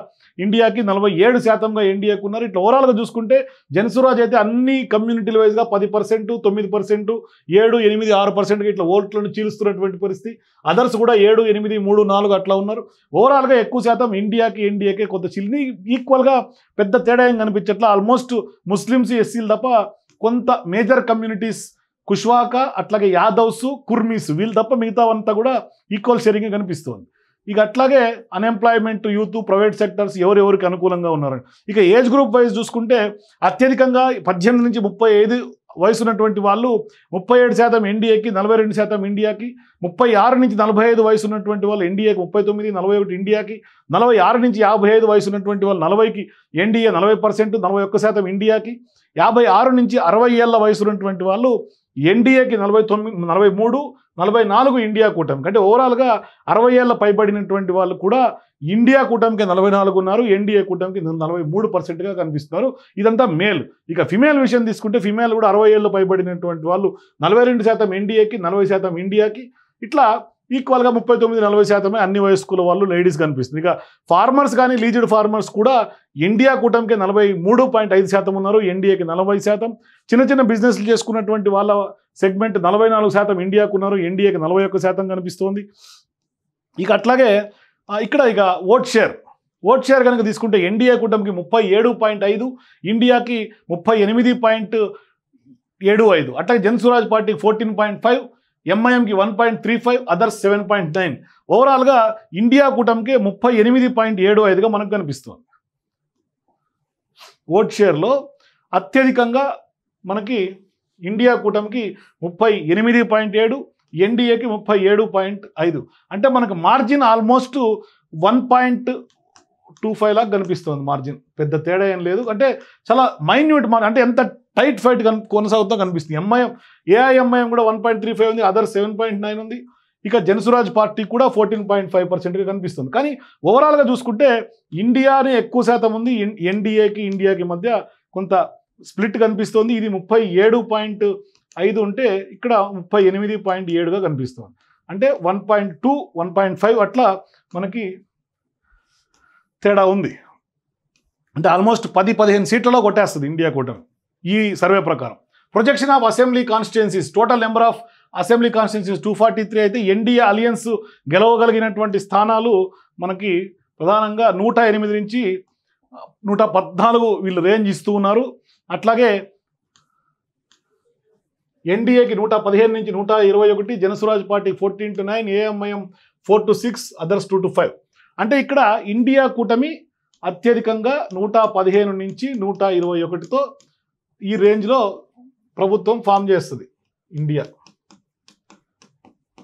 ఇండియాకి, 47%గా ఎన్డీఏకి ఉన్నారు. ఇట్లా ఓవరాల్గా చూసుకుంటే జనసురాజ్ అయితే అన్ని కమ్యూనిటీల వైజ్గా 10%, 9%, 7, 8, 6% ఇట్లా ఓట్లను చీలుస్తున్నటువంటి పరిస్థితి. అదర్స్ కూడా 7, 8, 3, 4 అట్లా ఉన్నారు. ఓవరాల్గా ఎక్కువ శాతం ఇండియాకి ఎన్డీఏకే కొంత చిల్ని ఈక్వల్గా పెద్ద తేడా ఏం కనిపించట్లా. ఆల్మోస్ట్ ముస్లిమ్స్ ఎస్సీలు తప్ప కొంత మేజర్ కమ్యూనిటీస్ కుష్వాకా అట్లాగే యాదవ్స్ కుర్మీస్ వీళ్ళు తప్ప మిగతావంతా కూడా ఈక్వల్ షేరింగ్ కనిపిస్తుంది. ఇక అట్లాగే అన్ఎంప్లాయ్మెంట్ యూత్ ప్రైవేట్ సెక్టర్స్ ఎవరెవరికి అనుకూలంగా ఉన్నారు. ఇక ఏజ్ గ్రూప్ వైజ్ చూసుకుంటే అత్యధికంగా 18 నుంచి 35 వయసు ఉన్నటువంటి వాళ్ళు 37% ఎన్డీఏకి, 42% ఇండియాకి. 36 నుంచి 45 వయసు ఉన్నటువంటి వాళ్ళు ఎన్డీఏకి 39, 41 ఇండియాకి. 46 నుంచి 55 వయసు ఉన్నటువంటి వాళ్ళు 40కి ఎన్డీఏ 40%, 41% ఇండియాకి. 56 నుంచి 60 ఏళ్ల వయసు ఉన్నటువంటి వాళ్ళు ఎన్డీఏకి 49, 43, 44 ఇండియా కూటమికి. అంటే ఓవరాల్గా 60 ఏళ్ళ పైబడినటువంటి వాళ్ళు కూడా ఇండియా కూటమికి 44 ఉన్నారు, ఎన్డీఏ కూటమికి 43%గా కనిపిస్తున్నారు. ఇదంతా మేల్. ఇక ఫిమేల్ విషయం తీసుకుంటే ఫిమేల్ కూడా 60 ఏళ్ళు పైబడినటువంటి వాళ్ళు 42% ఎన్డీఏకి, 40% ఇండియాకి. ఇట్లా ఈక్వల్గా 39, 40% అన్ని వయస్కుల వాళ్ళు లేడీస్ కనిపిస్తుంది. ఇక ఫార్మర్స్ కానీ లీజ్డ్ ఫార్మర్స్ కూడా ఇండియా కూటమికి 43.5% ఉన్నారు, ఎన్డీఏకి 40%. చిన్న చిన్న బిజినెస్లు చేసుకున్నటువంటి వాళ్ళ సెగ్మెంట్ 44% ఇండియాకు ఉన్నారు, ఎన్డీఏకి 41% కనిపిస్తుంది. ఇక అట్లాగే ఇక్కడ ఇక ఓట్ షేర్ కనుక తీసుకుంటే ఎన్డీఏ కూటమికి 37.5, ఇండియాకి 38.75. అట్లాగే జనసురాజ్ పార్టీకి 14.5, ఎంఐఎంకి 1.35, అదర్స్ 7.9. ఓవరాల్గా ఇండియా కూటమికి 38.75గా మనకు కనిపిస్తుంది. ఓట్ షేర్లో అత్యధికంగా మనకి ఇండియా కూటమికి 38.7, ఎన్డీఏకి 37.5. అంటే మనకు మార్జిన్ ఆల్మోస్ట్ 1.25 లాగా కనిపిస్తుంది. మార్జిన్ పెద్ద తేడా ఏం లేదు. అంటే చాలా మైన్యూట్ అంటే ఎంత టైట్ ఫైట్ కొనసాగుతూ కనిపిస్తుంది. ఏఐఎంఐఎం కూడా 1.35 ఉంది, అదర్ 7.9 ఉంది. ఇక జనసురాజ్ పార్టీ కూడా 14.5%గా కనిపిస్తుంది. కానీ ఓవరాల్గా చూసుకుంటే ఇండియానే ఎక్కువ శాతం ఉంది, ఎన్డీఏకి ఇండియాకి మధ్య కొంత స్ప్లిట్ కనిపిస్తుంది. ఇది 37.5 ఉంటే ఇక్కడ 38.7గా కనిపిస్తుంది. అంటే 1.2, 1.5 అట్లా మనకి తేడా ఉంది. అంటే ఆల్మోస్ట్ 10-15 సీట్లలో కొట్టేస్తుంది ఇండియా కూటమి ఈ సర్వే ప్రకారం. Projection of assembly constituencies, total number of assembly constituencies 243 అయితే ఎన్డీఏ అలియన్స్ గెలవగలిగినటువంటి స్థానాలు మనకి ప్రధానంగా 108 నుంచి 114 వీళ్ళు రేంజ్ ఇస్తూ ఉన్నారు. అట్లాగే ఎన్డీఏకి 115 నుంచి 121, జనసురాజ్ పార్టీ 14-9, ఏఎంఐఎం 4-6, అదర్స్ 2-5. అంటే ఇక్కడ ఇండియా కూటమి అత్యధికంగా 115 నుంచి 121తో ఈ రేంజ్లో ప్రభుత్వం ఫామ్ చేస్తుంది ఇండియా.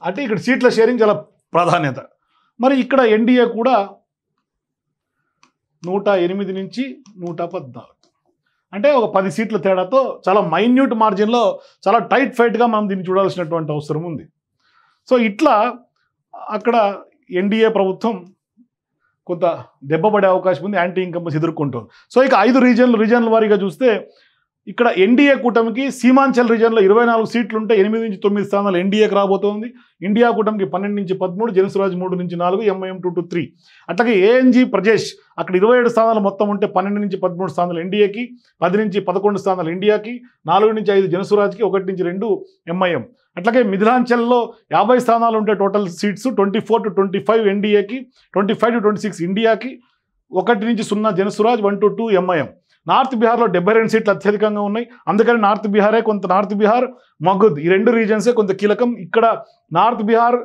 అంటే ఇక్కడ సీట్ల షేరింగ్ చాలా ప్రాధాన్యత. మరి ఇక్కడ ఎన్డీఏ కూడా 108 నుంచి 114, అంటే ఒక 10 సీట్ల తేడాతో చాలా మైన్యూట్ మార్జిన్లో చాలా టైట్ ఫైట్గా మనం దీన్ని చూడాల్సినటువంటి అవసరం ఉంది. సో ఇట్లా అక్కడ ఎన్డీఏ ప్రభుత్వం కొంత దెబ్బపడే అవకాశం ఉంది, యాంటీ ఇన్కంబెన్స్ ఎదుర్కొంటుంది. సో ఇక 5 రీజన్ల వారీగా చూస్తే ఇక్కడ ఎన్డీఏ కూటమికి సీమాంచల్ రీజన్లో 24 సీట్లు ఉంటే 8 నుంచి 9 స్థానాలు ఎన్డీఏకి రాబోతోంది. ఇండియా కూటమికి 12 నుంచి 13, జనసురాజ్ 3 నుంచి 4, ఎంఐఎం 2-3. అట్లాగే ఏఎన్జీ ప్రజేష్ అక్కడ 27 స్థానాలు మొత్తం ఉంటే 12 నుంచి 13 స్థానాలు ఎన్డీఏకి, 10 నుంచి 11 స్థానాలు ఇండియాకి, 4 నుంచి 5 జనసురాజ్కి, 1 నుంచి 2 ఎంఐఎం. అట్లాగే మిథిలాంచల్లో 50 స్థానాలు ఉంటే టోటల్ సీట్స్ 24-25 ఎన్డీఏకి, 25-26 ఇండియాకి, 1-0 జనసురాజ్, 1-2 ఎంఐఎం. నార్త్ బీహార్లో 72 సీట్లు అత్యధికంగా ఉన్నాయి. అందుకని నార్త్ బీహార్, మగధ్ ఈ 2 రీజన్సే కొంత కీలకం. ఇక్కడ నార్త్ బీహార్,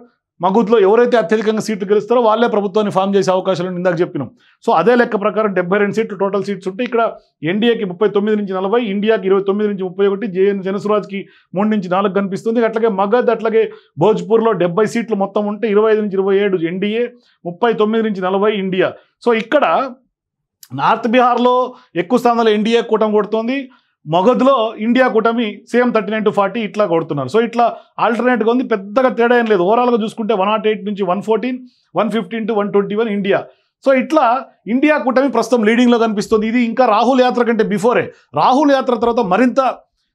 మగధ్లో ఎవరైతే అత్యధికంగా సీట్లు గెలుస్తారో వాళ్ళే ప్రభుత్వాన్ని ఫామ్ చేసే అవకాశాలు ఇందాక చెప్పినాం. సో అదే లెక్క ప్రకారం 72 సీట్లు టోటల్ సీట్స్ ఉంటాయి. ఇక్కడ ఎన్డీఏకి 39-40, ఇండియాకి 29-31, జనసురాజ్కి 3-4 కనిపిస్తుంది. అట్లాగే మగధ్, అట్లాగే భోజ్పూర్లో 70 సీట్లు మొత్తం ఉంటే 25-27 ఎన్డీఏ, 39-40 ఇండియా. సో ఇక్కడ నార్త్ బీహార్లో ఎక్కువ స్థానాలు ఎన్డీఏ కూటమి కొడుతోంది. మగధ్లో ఇండియా కూటమి సేమ్ 39-40 ఇట్లా కొడుతున్నారు. సో ఇట్లా ఆల్టర్నేట్గా ఉంది, పెద్దగా తేడా ఏం లేదు. ఓవరాల్గా చూసుకుంటే 108-114, 115-121 ఇండియా. సో ఇట్లా ఇండియా కూటమి ప్రస్తుతం లీడింగ్లో కనిపిస్తుంది. ఇది ఇంకా రాహుల్ యాత్ర కంటే బిఫోరే. రాహుల్ యాత్ర తర్వాత మరింత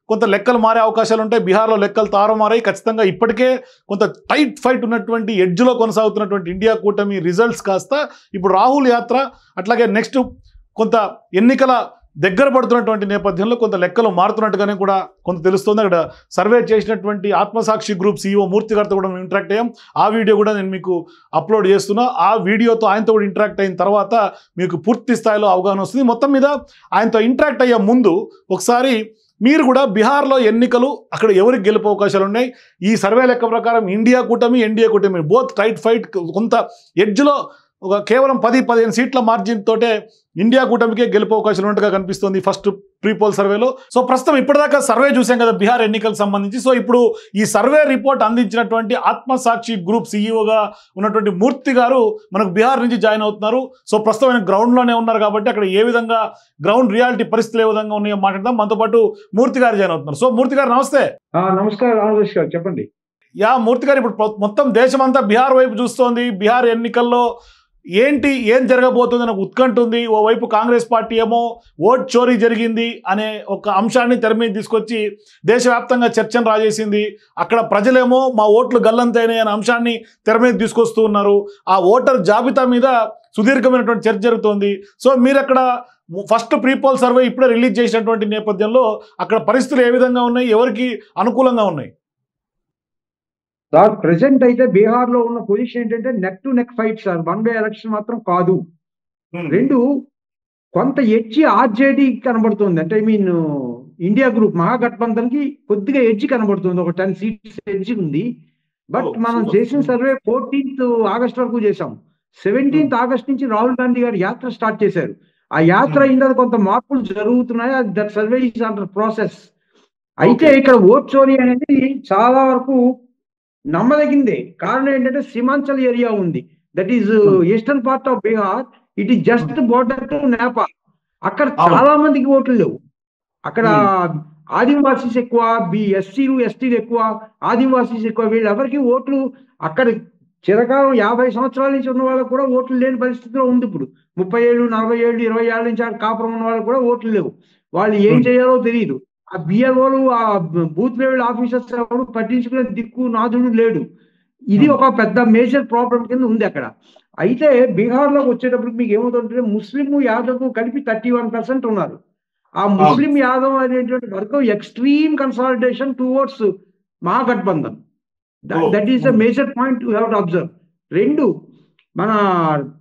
కొంత లెక్కలు మారే అవకాశాలు ఉంటాయి. బీహార్లో లెక్కలు తారుమారాయి. ఖచ్చితంగా ఇప్పటికే కొంత టైట్ ఫైట్ ఉన్నటువంటి ఎడ్జ్లో కొనసాగుతున్నటువంటి ఇండియా కూటమి రిజల్ట్స్ కాస్త ఇప్పుడు రాహుల్ యాత్ర, అట్లాగే నెక్స్ట్ కొంత ఎన్నికల దగ్గర పడుతున్నటువంటి నేపథ్యంలో కొంత లెక్కలు మారుతున్నట్టుగానే కూడా కొంత తెలుస్తుంది. అక్కడ సర్వే చేసినటువంటి ఆత్మసాక్షి గ్రూప్ CEO మూర్తి గారితో కూడా మేము ఇంటరాక్ట్ అయ్యాం. ఆ వీడియో కూడా నేను మీకు అప్లోడ్ చేస్తున్నా. ఆ వీడియోతో ఆయనతో కూడా ఇంటరాక్ట్ అయిన తర్వాత మీకు పూర్తి స్థాయిలో అవగాహన వస్తుంది. మొత్తం మీద ఆయనతో ఇంటరాక్ట్ అయ్యే ముందు ఒకసారి మీరు కూడా బీహార్లో ఎన్నికలు అక్కడ ఎవరికి గెలుపు అవకాశాలు ఉన్నాయి, ఈ సర్వే లెక్క ప్రకారం ఇండియా కూటమి, ఎన్డీఏ కూటమి బోత్ టైట్ ఫైట్, కొంత ఎడ్జ్లో ఒక కేవలం 10-15 సీట్ల మార్జిన్ తోటే ఇండియా కూటమికే గెలుపు అవకాశాలు ఉన్నట్టుగా కనిపిస్తుంది ఫస్ట్ ప్రీపోల్ సర్వేలో. సో ప్రస్తుతం ఇప్పటిదాకా సర్వే చూసాం కదా బీహార్ ఎన్నికలకు సంబంధించి. సో ఇప్పుడు ఈ సర్వే రిపోర్ట్ అందించినటువంటి ఆత్మసాక్షి గ్రూప్ CEOగా ఉన్నటువంటి మూర్తి గారు మనకు బీహార్ నుంచి జాయిన్ అవుతున్నారు. సో ప్రస్తుతం ఆయన గ్రౌండ్లోనే ఉన్నారు కాబట్టి అక్కడ ఏ విధంగా గ్రౌండ్ రియాలిటీ పరిస్థితులు ఏ విధంగా ఉన్నాయో మాట్లాడదాం. మనతో పాటు మూర్తి గారు జాయిన్ అవుతున్నారు. సో మూర్తి గారు నమస్తే. నమస్కారం, చెప్పండి. మూర్తి గారు, ఇప్పుడు మొత్తం దేశమంతా బీహార్ వైపు చూస్తోంది. బీహార్ ఎన్నికల్లో ఏం జరగబోతుంది నాకు ఉత్కంఠ ఉంది. ఓవైపు కాంగ్రెస్ పార్టీ ఏమో ఓట్ చోరీ జరిగింది అనే ఒక అంశాన్ని తెర మీద తీసుకొచ్చి దేశవ్యాప్తంగా చర్చను రాజేసింది. అక్కడ ప్రజలేమో మా ఓట్లు గల్లంతైనాయి అనే అంశాన్ని తెర మీద తీసుకొస్తూ ఉన్నారు. ఆ ఓటర్ జాబితా మీద సుదీర్ఘమైనటువంటి చర్చ జరుగుతోంది. సో మీరు అక్కడ ఫస్ట్ ప్రీపోల్ సర్వే ఇప్పుడే రిలీజ్ చేసినటువంటి నేపథ్యంలో అక్కడ పరిస్థితులు ఏ విధంగా ఉన్నాయి, ఎవరికి అనుకూలంగా ఉన్నాయి? సార్ ప్రెసెంట్ అయితే బీహార్ లో ఉన్న పొజిషన్ ఏంటంటే neck to neck fight sir. 1 way election మాత్రం కాదు. 2 కొంత ఎడ్జి ఆర్జేడీ కనబడుతుంది. అంటే ఇండియా గ్రూప్ మహాగఠబంధన్ కి కొద్దిగా ఎడ్జి కనబడుతుంది. ఒక 10 సీట్స్ ఎడ్జి ఉంది. బట్ మనం చేసిన సర్వే 14th ఆగస్ట్ వరకు చేసాం. 17th ఆగస్ట్ నుంచి రాహుల్ గాంధీ గారు యాత్ర స్టార్ట్ చేశారు. ఆ యాత్ర అయిన కొంత మార్పులు జరుగుతున్నాయి. That survey is under process. అయితే ఇక్కడ ఓట్ చోరీ అనేది చాలా వరకు నమ్మదగిందే. కారణం ఏంటంటే సీమాంచల్ ఏరియా ఉంది. That is eastern part of Bihar. It is just border to Nepal. అక్కడ చాలా మందికి ఓట్లు లేవు. అక్కడ ఆదివాసీస్ ఎక్కువ, ఎస్సీలు ఎస్టీలు ఎక్కువ, ఆదివాసీస్ ఎక్కువ. వీళ్ళెవరికి ఓట్లు అక్కడ చిరకాలం 50 సంవత్సరాల నుంచి ఉన్న వాళ్ళకు కూడా ఓట్లు లేని పరిస్థితిలో ఉంది. ఇప్పుడు 30 ఏళ్ళు, 40 ఏళ్ళు, 20 ఏళ్ళ నుంచి అక్కడ కాపురం ఉన్న వాళ్ళకు కూడా ఓట్లు లేవు. వాళ్ళు ఏం చేయాలో తెలియదు. ఆ బిఎల్ఓలు, ఆ బూత్ లెవెల్ ఆఫీసర్స్ ఎవరు పట్టించుకునే దిక్కు నాదుడు లేడు. ఇది ఒక పెద్ద మేజర్ ప్రాబ్లం కింద ఉంది అక్కడ. అయితే బీహార్లోకి వచ్చేటప్పుడు మీకు ఏమవుతుంటే ముస్లిం యాదవ్ కలిపి 31% ఉన్నారు. ఆ ముస్లిం యాదవ్ అనేటువంటి వర్గం extreme consolidation towards Mahagathbandhan. That is the major point you have to observe. 2 మన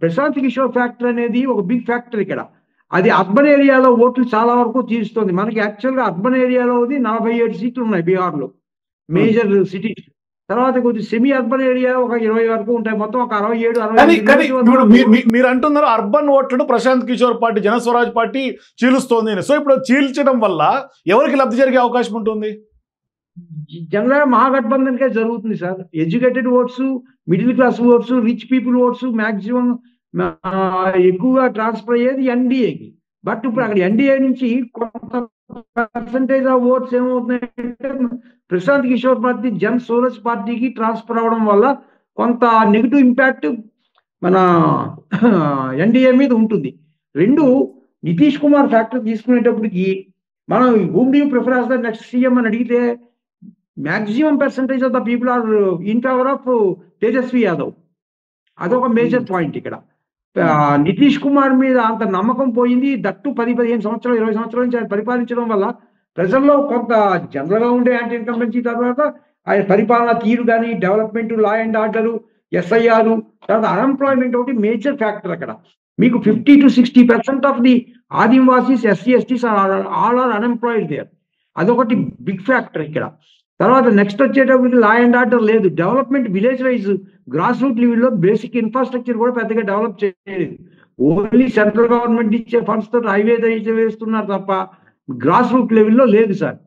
ప్రశాంత్ కిషోర్ ఫ్యాక్టర్ అనేది ఒక బిగ్ ఫ్యాక్టర్ ఇక్కడ. అది అర్బన్ ఏరియాలో ఓట్లు చాలా వరకు తీరుస్తుంది. మనకి యాక్చువల్గా అర్బన్ ఏరియాలో 47 సీట్లు ఉన్నాయి బీహార్లో, మేజర్ సిటీస్. తర్వాత కొద్ది సెమీ అర్బన్ ఏరియా ఒక 20 వరకు ఉంటాయి. మొత్తం ఒక 67-68. మీరు అంటున్నారు అర్బన్ ఓట్లను ప్రశాంత్ కిషోర్ పార్టీ, జనస్వరాజ్ పార్టీ చీలుస్తోంది. సో ఇప్పుడు చీల్చడం వల్ల ఎవరికి లబ్ధి జరిగే అవకాశం ఉంటుంది? జనరల్గా మహాగఠబంధన్కే జరుగుతుంది sir. Educated votes, middle class votes, rich people votes maximum ఎక్కువగా ట్రాన్స్ఫర్ అయ్యేది ఎన్డీఏకి. బట్ ఇప్పుడు అక్కడ ఎన్డీఏ నుంచి కొంత పర్సంటేజ్ ఆఫ్ ఓట్స్ ఏమవుతున్నాయంటే ప్రశాంత్ కిషోర్ పార్టీ, జన్ సోరస్ పార్టీకి ట్రాన్స్ఫర్ అవడం వల్ల కొంత నెగిటివ్ ఇంపాక్ట్ మన ఎన్డీఏ మీద ఉంటుంది. 2 నితీష్ కుమార్ ఫ్యాక్టర్ తీసుకునేటప్పటికి మనం whom do you prefer as the next CM అని అడిగితే maximum percentage of the people are in favour of Tejashwi Yadav. అదొక మేజర్ పాయింట్ ఇక్కడ. నితీష్ కుమార్ మీద అంత నమ్మకం పోయింది. దట్టు 10-15 సంవత్సరాలు, 20 సంవత్సరాల నుంచి ఆయన పరిపాలించడం వల్ల ప్రజల్లో కొంత జనరల్గా ఉండే యాంటీ ఇన్కంబెన్సీ, తర్వాత ఆయన పరిపాలన తీరు కానీ, development, law and order, SIR, తర్వాత అన్ఎంప్లాయ్మెంట్ ఒకటి మేజర్ ఫ్యాక్టర్ అక్కడ. మీకు 50 to 60% of the Adivasis SC STs all are unemployed there. అదొకటి బిగ్ ఫ్యాక్టర్ ఇక్కడ. తర్వాత నెక్స్ట్ వచ్చేటప్పటికి లా అండ్ ఆర్డర్ లేదు. Development village wise grass root లెవెల్లో బేసిక్ ఇన్ఫ్రాస్ట్రక్చర్ కూడా పెద్దగా డెవలప్ చేయలేదు. ఓన్లీ సెంట్రల్ గవర్నమెంట్ ఇచ్చే ఫండ్స్ తో హైవే అయితే వేస్తున్నారు తప్ప గ్రాస్ రూట్ లెవెల్లో లేదు సార్.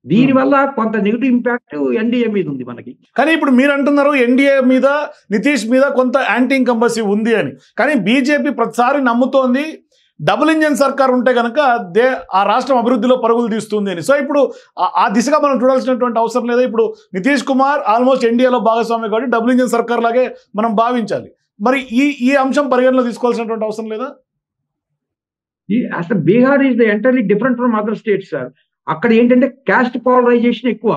దీనివల్ల కొంత నెగిటివ్ ఇంపాక్ట్ ఎన్డీఏ మీద ఉంది మనకి. కానీ ఇప్పుడు మీరు అంటున్నారు ఎన్డీఏ మీద, నితీష్ మీద కొంత యాంటీ ఇన్కంబెన్సీ ఉంది అని. కానీ బీజేపీ ప్రతిసారి నమ్ముతోంది డబుల్ ఇంజన్ సర్కార్ ఉంటే కనుక ఆ రాష్ట్రం అభివృద్ధిలో పరుగులు తీస్తుంది అని. సో ఇప్పుడు ఆ దిశగా మనం చూడాల్సినటువంటి అవసరం లేదా? ఇప్పుడు నితీష్ కుమార్ ఆల్మోస్ట్ ఎన్డీఏలో భాగస్వామి కాబట్టి డబుల్ ఇంజన్ సర్కార్ లాగే మనం భావించాలి. మరి ఈ అంశం పరిగణలో తీసుకోవాల్సినటువంటి అవసరం లేదా? అసలు Bihar is the entirely different from other states sir. అక్కడ ఏంటంటే క్యాస్ట్ పోలరైజేషన్ ఎక్కువ,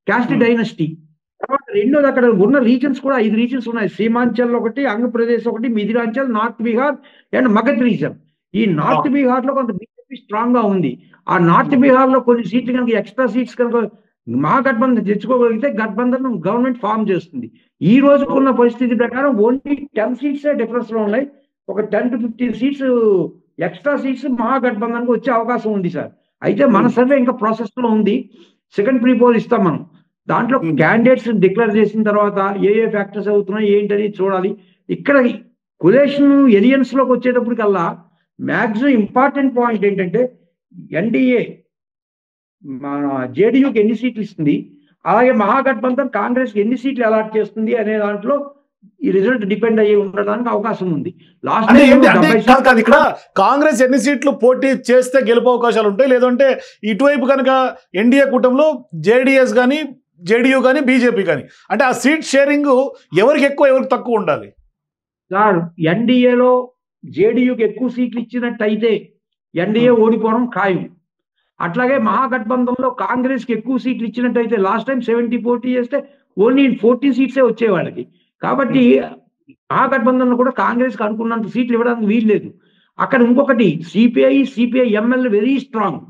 క్యాస్ట్ డైనస్టీ. తర్వాత రెండోది అక్కడ ఉన్న రీజన్స్ కూడా 5 రీజన్స్ ఉన్నాయి. సీమాంచల్ ఒకటి, ఆంధ్రప్రదేశ్ ఒకటి, Mithilanchal, north Bihar and Magadh reason. ఈ నార్త్ బీహార్ లో కొంత బీజేపీ స్ట్రాంగ్ గా ఉంది. ఆ నార్త్ బీహార్ లో కొన్ని సీట్లు కనుక ఎక్స్ట్రా సీట్స్ కనుక మహాగఠబంధన్ తెచ్చుకోగలిగితే గఠబంధన్ గవర్నమెంట్ ఫామ్ చేస్తుంది. ఈ రోజుకున్న పరిస్థితి ప్రకారం ఓన్లీ 10 సీట్స్ డిఫరెన్స్ లో ఉన్నాయి. ఒక 10 to 15 seats extra seats Mahagathbandhan కు వచ్చే అవకాశం ఉంది సార్. అయితే మన సర్వే ఇంకా ప్రాసెస్ లో ఉంది. సెకండ్ ప్రీ పోల్ ఇస్తాం మనం. దాంట్లో క్యాండిడేట్స్ డిక్లేర్ చేసిన తర్వాత ఏ ఫ్యాక్టర్స్ అవుతున్నాయి ఏంటని చూడాలి. ఇక్కడ కొలేషన్ ఎలియన్స్ లోకి వచ్చేటప్పటికల్లా మ్యాక్సిమం ఇంపార్టెంట్ పాయింట్ ఏంటంటే ఎన్డీఏ మన జేడీయూకి ఎన్ని సీట్లు ఇస్తుంది, అలాగే మహాగఠబంధన్ కాంగ్రెస్ ఎన్ని సీట్లు అలాట్ చేస్తుంది అనే దాంట్లో ఈ రిజల్ట్ డిపెండ్ అయ్యి ఉండడానికి అవకాశం ఉంది. ఇక్కడ కాంగ్రెస్ ఎన్ని సీట్లు పోటీ చేస్తే గెలుపు అవకాశాలు ఉంటాయి, లేదంటే ఇటువైపు కనుక ఎన్డీఏ కూటమిలో జేడీఎస్ కానీ జేడీయూ కానీ బీజేపీ కానీ, అంటే ఆ సీట్ షేరింగ్ ఎవరికి ఎక్కువ ఎవరికి తక్కువ ఉండాలి సార్? ఎన్డీఏలో జేడీయూకి ఎక్కువ సీట్లు ఇచ్చినట్టయితే ఎన్డీఏ ఓడిపోవడం ఖాయం. అట్లాగే మహాగఠబంధంలో కాంగ్రెస్ కి ఎక్కువ సీట్లు ఇచ్చినట్టయితే లాస్ట్ టైం 70 పోటీ చేస్తే ఓన్లీ 14 సీట్సే వచ్చే వాళ్ళకి. కాబట్టి మహాగఠబంధంలో కూడా కాంగ్రెస్ కి అనుకున్నంత సీట్లు ఇవ్వడానికి వీల్లేదు. అక్కడ ఇంకొకటి సిపిఐ ఎంఎల్ వెరీ స్ట్రాంగ్.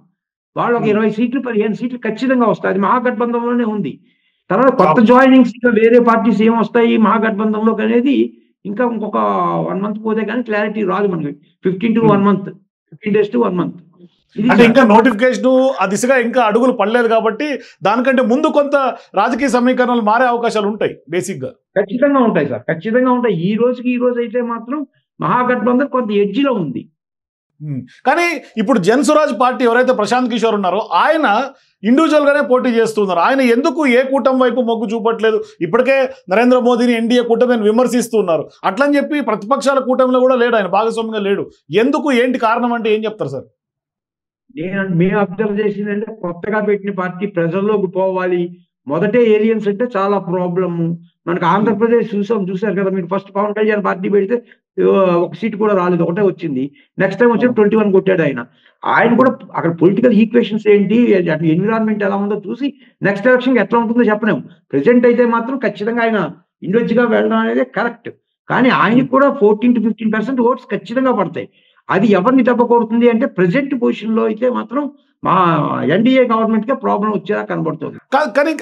వాళ్ళు ఒక 20 సీట్లు 15 సీట్లు ఖచ్చితంగా వస్తాయి. అది మహాగఠబంధంలోనే ఉంది. తర్వాత కొత్త జాయినింగ్స్ వేరే పార్టీస్ ఏం వస్తాయి మహాగఠబంధంలోకి అనేది ఇంకా ఇంకొక 1 month పోతే కానీ క్లారిటీ రాదు మనకి. 15 to 1 month, 15 days to 1 month. అంటే ఇంకా నోటిఫికేషన్ ఆ దిశగా ఇంకా అడుగులు పడలేదు కాబట్టి దానికంటే ముందు కొంత రాజకీయ సమీకరణలు మారే అవకాశాలు ఉంటాయి. బేసిక్ గా ఖచ్చితంగా ఉంటాయి సార్, ఖచ్చితంగా ఉంటాయి. ఈ రోజు అయితే మాత్రం మహాగఠబంధన్ కొంత ఎడ్జిలో ఉంది. కానీ ఇప్పుడు జన్సురాజ్ పార్టీ ఎవరైతే ప్రశాంత్ కిషోర్ ఉన్నారో ఆయన ఇండివిజువల్ గానే పోటీ చేస్తున్నారు. ఆయన ఎందుకు ఏ కూటమి వైపు మొగ్గు చూపట్లేదు? ఇప్పటికే నరేంద్ర మోదీని ఎన్డీఏ కూటమిని విమర్శిస్తున్నారు. అట్లని చెప్పి ప్రతిపక్షాల కూటమిలో కూడా లేడు, ఆయన భాగస్వామ్యంగా లేడు. ఎందుకు, ఏంటి కారణం అంటే ఏం చెప్తారు సార్? మేము అబ్జర్వ్ చేసిందంటే కొత్తగా పెట్టిన పార్టీ ప్రజల్లోకి పోవాలి. మొదటే ఏలియన్స్ అంటే చాలా ప్రాబ్లము. మనకు ఆంధ్రప్రదేశ్ చూసారు కదా మీరు. ఫస్ట్ పవన్ కళ్యాణ్ పార్టీ పెడితే 1 సీట్ కూడా రాలేదు, ఒకటే వచ్చింది. నెక్స్ట్ టైం వచ్చి 21 కొట్టాడు ఆయన కూడా. అక్కడ పొలిటికల్ ఈక్వేషన్స్ ఏంటి, ఎన్విరాన్మెంట్ ఎలా ఉందో చూసి నెక్స్ట్ ఎలక్షన్ ఎట్లా ఉంటుందో చెప్పలేము. ప్రెసెంట్ అయితే మాత్రం ఖచ్చితంగా ఆయన ఇండివిజువల్ గా వెళ్ళడం అనేది కరెక్ట్. కానీ ఆయనకు కూడా 14 to 15% ఓట్స్ ఖచ్చితంగా పడతాయి. అది ఎవరిని దెబ్బ కొడుతుంది అంటే ప్రెసెంట్ పొజిషన్ లో అయితే మాత్రం మా ఎన్డీఏ గవర్నమెంట్ కే ప్రాబ్లం వచ్చేలా కనబడుతుంది.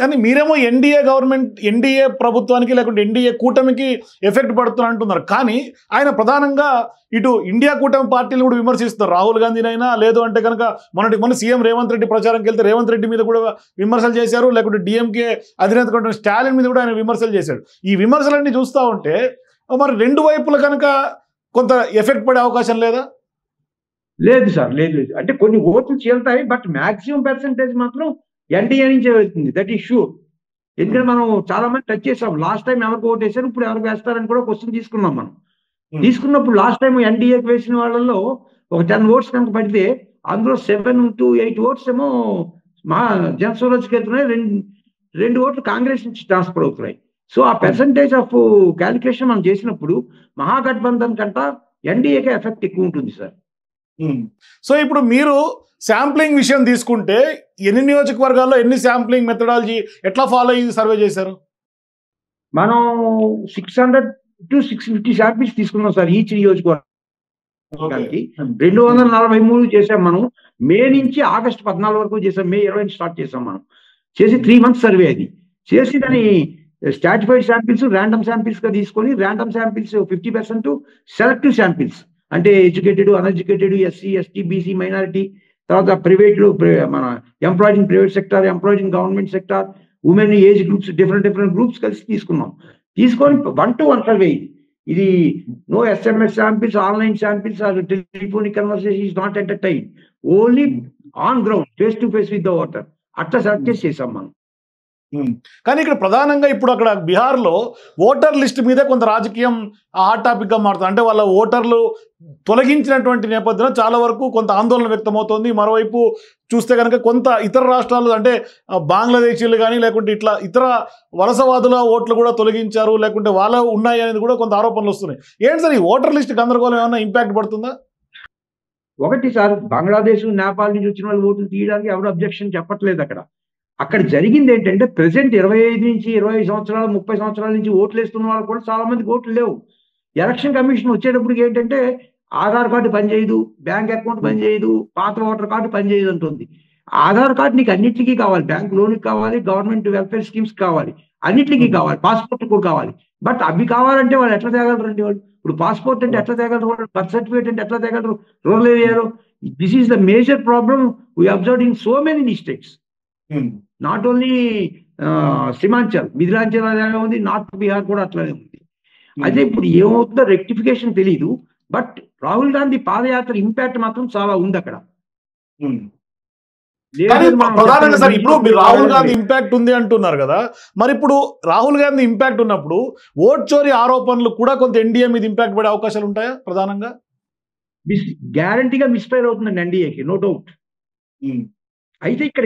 కానీ మీరేమో ఎన్డీఏ ప్రభుత్వానికి లేకుంటే ఎన్డీఏ కూటమికి ఎఫెక్ట్ పడుతుంది అంటున్నారు. కానీ ఆయన ప్రధానంగా ఇటు ఇండియా కూటమి పార్టీలు కూడా విమర్శిస్తారు. రాహుల్ గాంధీనైనా లేదు అంటే కనుక మొన్న సీఎం రేవంత్ రెడ్డి ప్రచారంకి వెళ్తే రేవంత్ రెడ్డి మీద కూడా విమర్శలు చేశారు. లేకుంటే డిఎంకే అధినేత స్టాలిన్ మీద కూడా ఆయన విమర్శలు చేశాడు. ఈ విమర్శలన్నీ చూస్తూ ఉంటే మరి రెండు వైపులు కనుక కొంత ఎఫెక్ట్ పడే అవకాశం లేదా? లేదు సార్, లేదు. అంటే కొన్ని ఓట్లు చేరుతాయి, బట్ మాక్సిమం పర్సెంటేజ్ మాత్రం ఎన్డీఏ నుంచే వెళ్తుంది. That is sure. ఎందుకంటే మనం చాలా మంది టచ్ చేసాం. లాస్ట్ టైం ఎవరికి ఓటు వేశారు, ఇప్పుడు ఎవరికి వేస్తారని కూడా క్వశ్చన్ తీసుకున్నాం మనం. తీసుకున్నప్పుడు లాస్ట్ టైం ఎన్డీఏకి వేసిన వాళ్ళలో ఒక 10 ఓట్స్ కనుక పడితే అందులో 7 to 8 ఓట్స్ ఏమో మా జనస్వరాజ్కి వెళ్తున్నాయి, 2 ఓట్లు కాంగ్రెస్ నుంచి ట్రాన్స్ఫర్ అవుతున్నాయి. సో ఆ పర్సంటేజ్ ఆఫ్ క్యాలిక్యులేషన్ మనం చేసినప్పుడు మహాగఠబంధన్ కంట ఎన్డీఏకే ఎఫెక్ట్ ఎక్కువ ఉంటుంది సార్. సో ఇప్పుడు మీరు శాంప్లింగ్ విషయం తీసుకుంటే ఎన్ని నియోజకవర్గాల్లో ఎన్ని శాంప్లింగ్ మెథడాలజీ ఎట్లా ఫాలో అయ్యి సర్వే చేశారు? మనం 600 to 650 శాంపిల్స్ తీసుకున్నాం సార్ ఈచ్ నియోజకవర్గానికి. 243 చేసాం మనం. మే నుంచి ఆగస్టు 14 వరకు చేసాం. మే 20 స్టార్ట్ చేసాం మనం. చేసి 3 months సర్వే అది చేసి దాని స్టాటిఫైడ్ శాంపిల్స్ ర్యాండమ్ శాంపిల్స్ గా తీసుకొని ర్యాండమ్ శాంపిల్స్ 50% సెలెక్టివ్ శాంపిల్స్ అంటే educated, uneducated, SC, ST, BC, minority, తర్వాత ప్రైవేట్ మన employed in private sector, employed in government sector, women age groups, different groups కలిసి తీసుకున్నాం. తీసుకొని 1 to 1 సర్వే ఇది no SMS samples, online samples, telephonic conversation is not entertain, only on ground face to face with the voter. అట్లా select చేసాం మనం. కానీ ఇక్కడ ప్రధానంగా ఇప్పుడు అక్కడ బీహార్లో ఓటర్ లిస్ట్ మీదే కొంత రాజకీయం హాట్ టాపిక్గా మారుతుంది. అంటే వాళ్ళ ఓటర్లు తొలగించినటువంటి నేపథ్యంలో చాలా వరకు కొంత ఆందోళన వ్యక్తమవుతోంది. మరోవైపు చూస్తే కనుక కొంత ఇతర రాష్ట్రాలు అంటే బంగ్లాదేశీలు కానీ లేకుంటే ఇట్లా ఇతర వలసవాదుల ఓట్లు కూడా తొలగించారు, లేకుంటే వాళ్ళ ఉన్నాయి అనేది కూడా కొంత ఆరోపణలు వస్తున్నాయి. ఏంటి సార్ ఈ ఓటర్ లిస్ట్ గందరగోళం ఏమైనా ఇంపాక్ట్ పడుతుందా? ఒకటి సార్, బంగ్లాదేశ్, నేపాల్ నుంచి వచ్చిన వాళ్ళు ఓట్లు తీయడానికి ఎవరు అబ్జెక్షన్ చెప్పట్లేదు. అక్కడ జరిగింది ఏంటంటే ప్రెసెంట్ 25 నుంచి 20 సంవత్సరాలు 30 సంవత్సరాల నుంచి ఓట్లు వేస్తున్న వాళ్ళు కూడా చాలా మందికి ఓట్లు లేవు. ఎలక్షన్ కమిషన్ వచ్చేటప్పటికి ఏంటంటే ఆధార్ కార్డు పనిచేయదు, బ్యాంక్ అకౌంట్ పనిచేయదు, పాత ఓటర్ కార్డు పనిచేయదు అంటుంది. ఆధార్ కార్డు నీకు అన్నిటికీ కావాలి, బ్యాంక్ లోన్కి కావాలి, గవర్నమెంట్ వెల్ఫేర్ స్కీమ్స్ కావాలి, అన్నిటికీ కావాలి, పాస్పోర్ట్ కూడా కావాలి. బట్ అవి కావాలంటే వాళ్ళు ఎట్లా తేగలరండి? వాళ్ళు ఇప్పుడు పాస్పోర్ట్ అంటే ఎట్లా తేగలరు, వాళ్ళు బర్త్ సర్టిఫికేట్ అంటే ఎట్లా తేగలరు రూరల్ ఏరియాలో? This is the major problem we observe in so many states, not only Seemanchal, Mithilanchal అలాగే ఉంది, నార్త్ బీహార్ కూడా అట్లానే ఉంది. అదే ఇప్పుడు ఏమవుతుందో రెక్టిఫికేషన్ తెలియదు. But Rahul Gandhi padayatra impact మాత్రం చాలా ఉంది అక్కడ. ప్రధానంగా సార్ ఇప్పుడు మీరు రాహుల్ గాంధీ ఇంపాక్ట్ ఉంది అంటున్నారు కదా, మరి ఇప్పుడు రాహుల్ గాంధీ ఇంపాక్ట్ ఉన్నప్పుడు ఓట్ చోరీ ఆరోపణలు కూడా కొంత ఎన్డీఏ మీద ఇంపాక్ట్ పడే అవకాశాలు ఉంటాయా? ప్రధానంగా గ్యారంటీగా మిస్ఫైర్ అవుతుందండి ఎన్డీఏకి, నో డౌట్. అయితే ఇక్కడ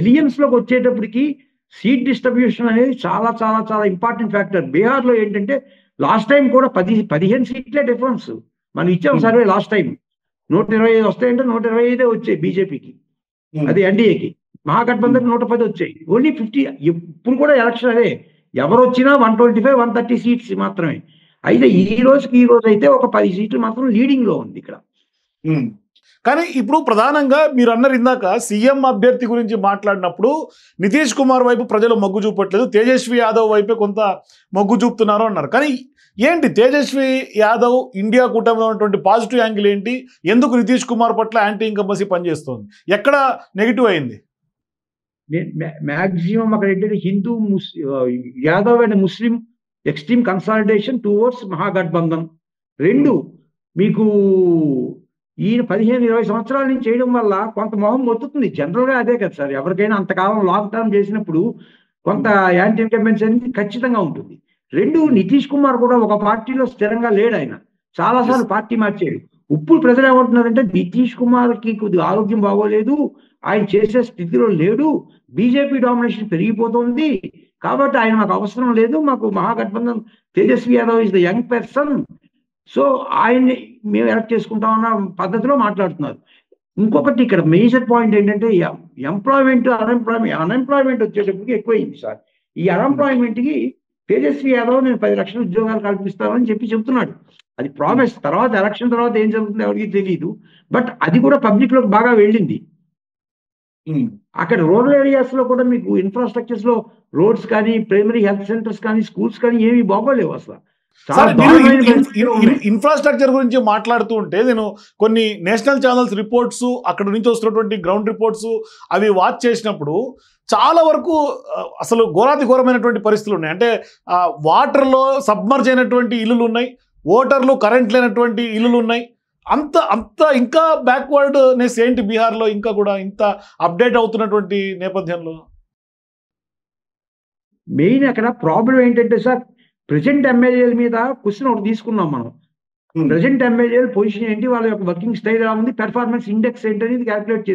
ఎలియన్స్ లోకి వచ్చేటప్పటికి సీట్ డిస్ట్రిబ్యూషన్ అనేది చాలా చాలా చాలా ఇంపార్టెంట్ ఫ్యాక్టర్. బీహార్లో ఏంటంటే లాస్ట్ టైం కూడా 15 సీట్లే డిఫరెన్స్ మనం ఇచ్చాం సర్వే. లాస్ట్ టైం 125 వస్తాయంటే 125 వచ్చాయి బీజేపీకి, అది ఎన్డీఏకి. మహాగఠబంధన్ 110 వచ్చాయి, ఓన్లీ 50. ఇప్పుడు కూడా ఎలక్షన్ అదే, ఎవరు వచ్చినా 125, 130 సీట్స్ మాత్రమే. అయితే ఈ రోజు అయితే ఒక 10 సీట్లు మాత్రం లీడింగ్ లో ఉంది ఇక్కడ. కానీ ఇప్పుడు ప్రధానంగా మీరు అన్నారు ఇందాక సీఎం అభ్యర్థి గురించి మాట్లాడినప్పుడు నితీష్ కుమార్ వైపు ప్రజలు మొగ్గు చూపట్లేదు, తేజస్వి యాదవ్ వైపే కొంత మొగ్గు చూపుతున్నారు అన్నారు. కానీ ఏంటి తేజస్వి యాదవ్ ఇండియా కూటమిలో ఉన్నటువంటి పాజిటివ్ యాంగిల్ ఏంటి? ఎందుకు నితీష్ కుమార్ పట్ల యాంటీ ఇన్కంబెన్సీ పనిచేస్తోంది? ఎక్కడ నెగిటివ్ అయింది? మ్యాక్సిమం అక్కడ ఏంటంటే Hindu Yadav and Muslim extreme consolidation towards Mahagathbandhan. 2 మీకు ఈయన 15-20 సంవత్సరాల నుంచి చేయడం వల్ల కొంత మొహం మొత్తుతుంది. జనరల్గా అదే కదా సార్, ఎవరికైనా అంతకాలం లాంగ్ టర్మ్ చేసినప్పుడు కొంత యాంటీ ఇన్కంబెన్సీ అనేది ఖచ్చితంగా ఉంటుంది. 2 నితీష్ కుమార్ కూడా ఒక పార్టీలో స్థిరంగా లేడు, ఆయన చాలాసార్లు పార్టీ మార్చాడు. ఇప్పుడు ప్రజలు ఏమంటున్నారంటే నితీష్ కుమార్కి కొద్దిగా ఆరోగ్యం బాగోలేదు, ఆయన చేసే స్థితిలో లేడు, బీజేపీ డామినేషన్ పెరిగిపోతుంది, కాబట్టి ఆయన మాకు అవసరం లేదు, మాకు Mahagathbandhan Tejashwi Yadav is the young person, so ఆయన్ని మేము ఎలక్ట్ చేసుకుంటామన్న పద్ధతిలో మాట్లాడుతున్నారు. ఇంకొకటి ఇక్కడ మేజర్ పాయింట్ ఏంటంటే ఎంప్లాయ్మెంట్, అన్ఎంప్లాయ్మెంట్ వచ్చేటప్పటికి ఎక్కువైంది సార్. ఈ అన్ఎంప్లాయ్మెంట్కి తేజస్వి యాదవ్ నేను 10 లక్షల ఉద్యోగాలు కల్పిస్తామని చెప్తున్నాడు. అది ప్రామిస్. తర్వాత ఎలక్షన్ తర్వాత ఏం జరుగుతుందో ఎవరికి తెలియదు. బట్ అది కూడా పబ్లిక్ లోకి బాగా వెళ్ళింది. అక్కడ రూరల్ ఏరియాస్ లో కూడా మీకు ఇన్ఫ్రాస్ట్రక్చర్స్ లో రోడ్స్ కానీ, ప్రైమరీ హెల్త్ సెంటర్స్ కానీ, స్కూల్స్ కానీ ఏమీ బాగోలేవు అసలు. ఇన్ఫ్రాస్ట్రక్చర్ గురించి మాట్లాడుతూ ఉంటే నేను కొన్ని నేషనల్ ఛానల్స్ రిపోర్ట్స్, అక్కడ నుంచి వస్తున్నటువంటి గ్రౌండ్ రిపోర్ట్స్ అవి వాచ్ చేసినప్పుడు చాలా వరకు అసలు ఘోరాతిఘోరమైనటువంటి పరిస్థితులు ఉన్నాయి. అంటే వాటర్లో సబ్మర్జ్ అయినటువంటి ఇల్లులు ఉన్నాయి, ఓటర్లు కరెంట్ లేనటువంటి ఇల్లులు ఉన్నాయి. అంత ఇంకా బ్యాక్వర్డ్నెస్ ఏంటి బీహార్లో ఇంకా కూడా ఇంత అప్డేట్ అవుతున్నటువంటి నేపథ్యంలో? మెయిన్ అక్కడ ప్రాబ్లం ఏంటంటే సార్, ప్రెజెంట్ ఎమ్మెల్యేల మీద క్వశ్చన్ ఒకటి తీసుకున్నాం మనం. ప్రెజెంట్ ఎమ్మెల్యేల పొజిషన్ ఏంటి, వాళ్ళ యొక్క వర్కింగ్ స్టైల్ ఎలా ఉంది, పెర్ఫార్మెన్స్ ఇండెక్స్ ఏంటి అనేది క్యాల్కులేట్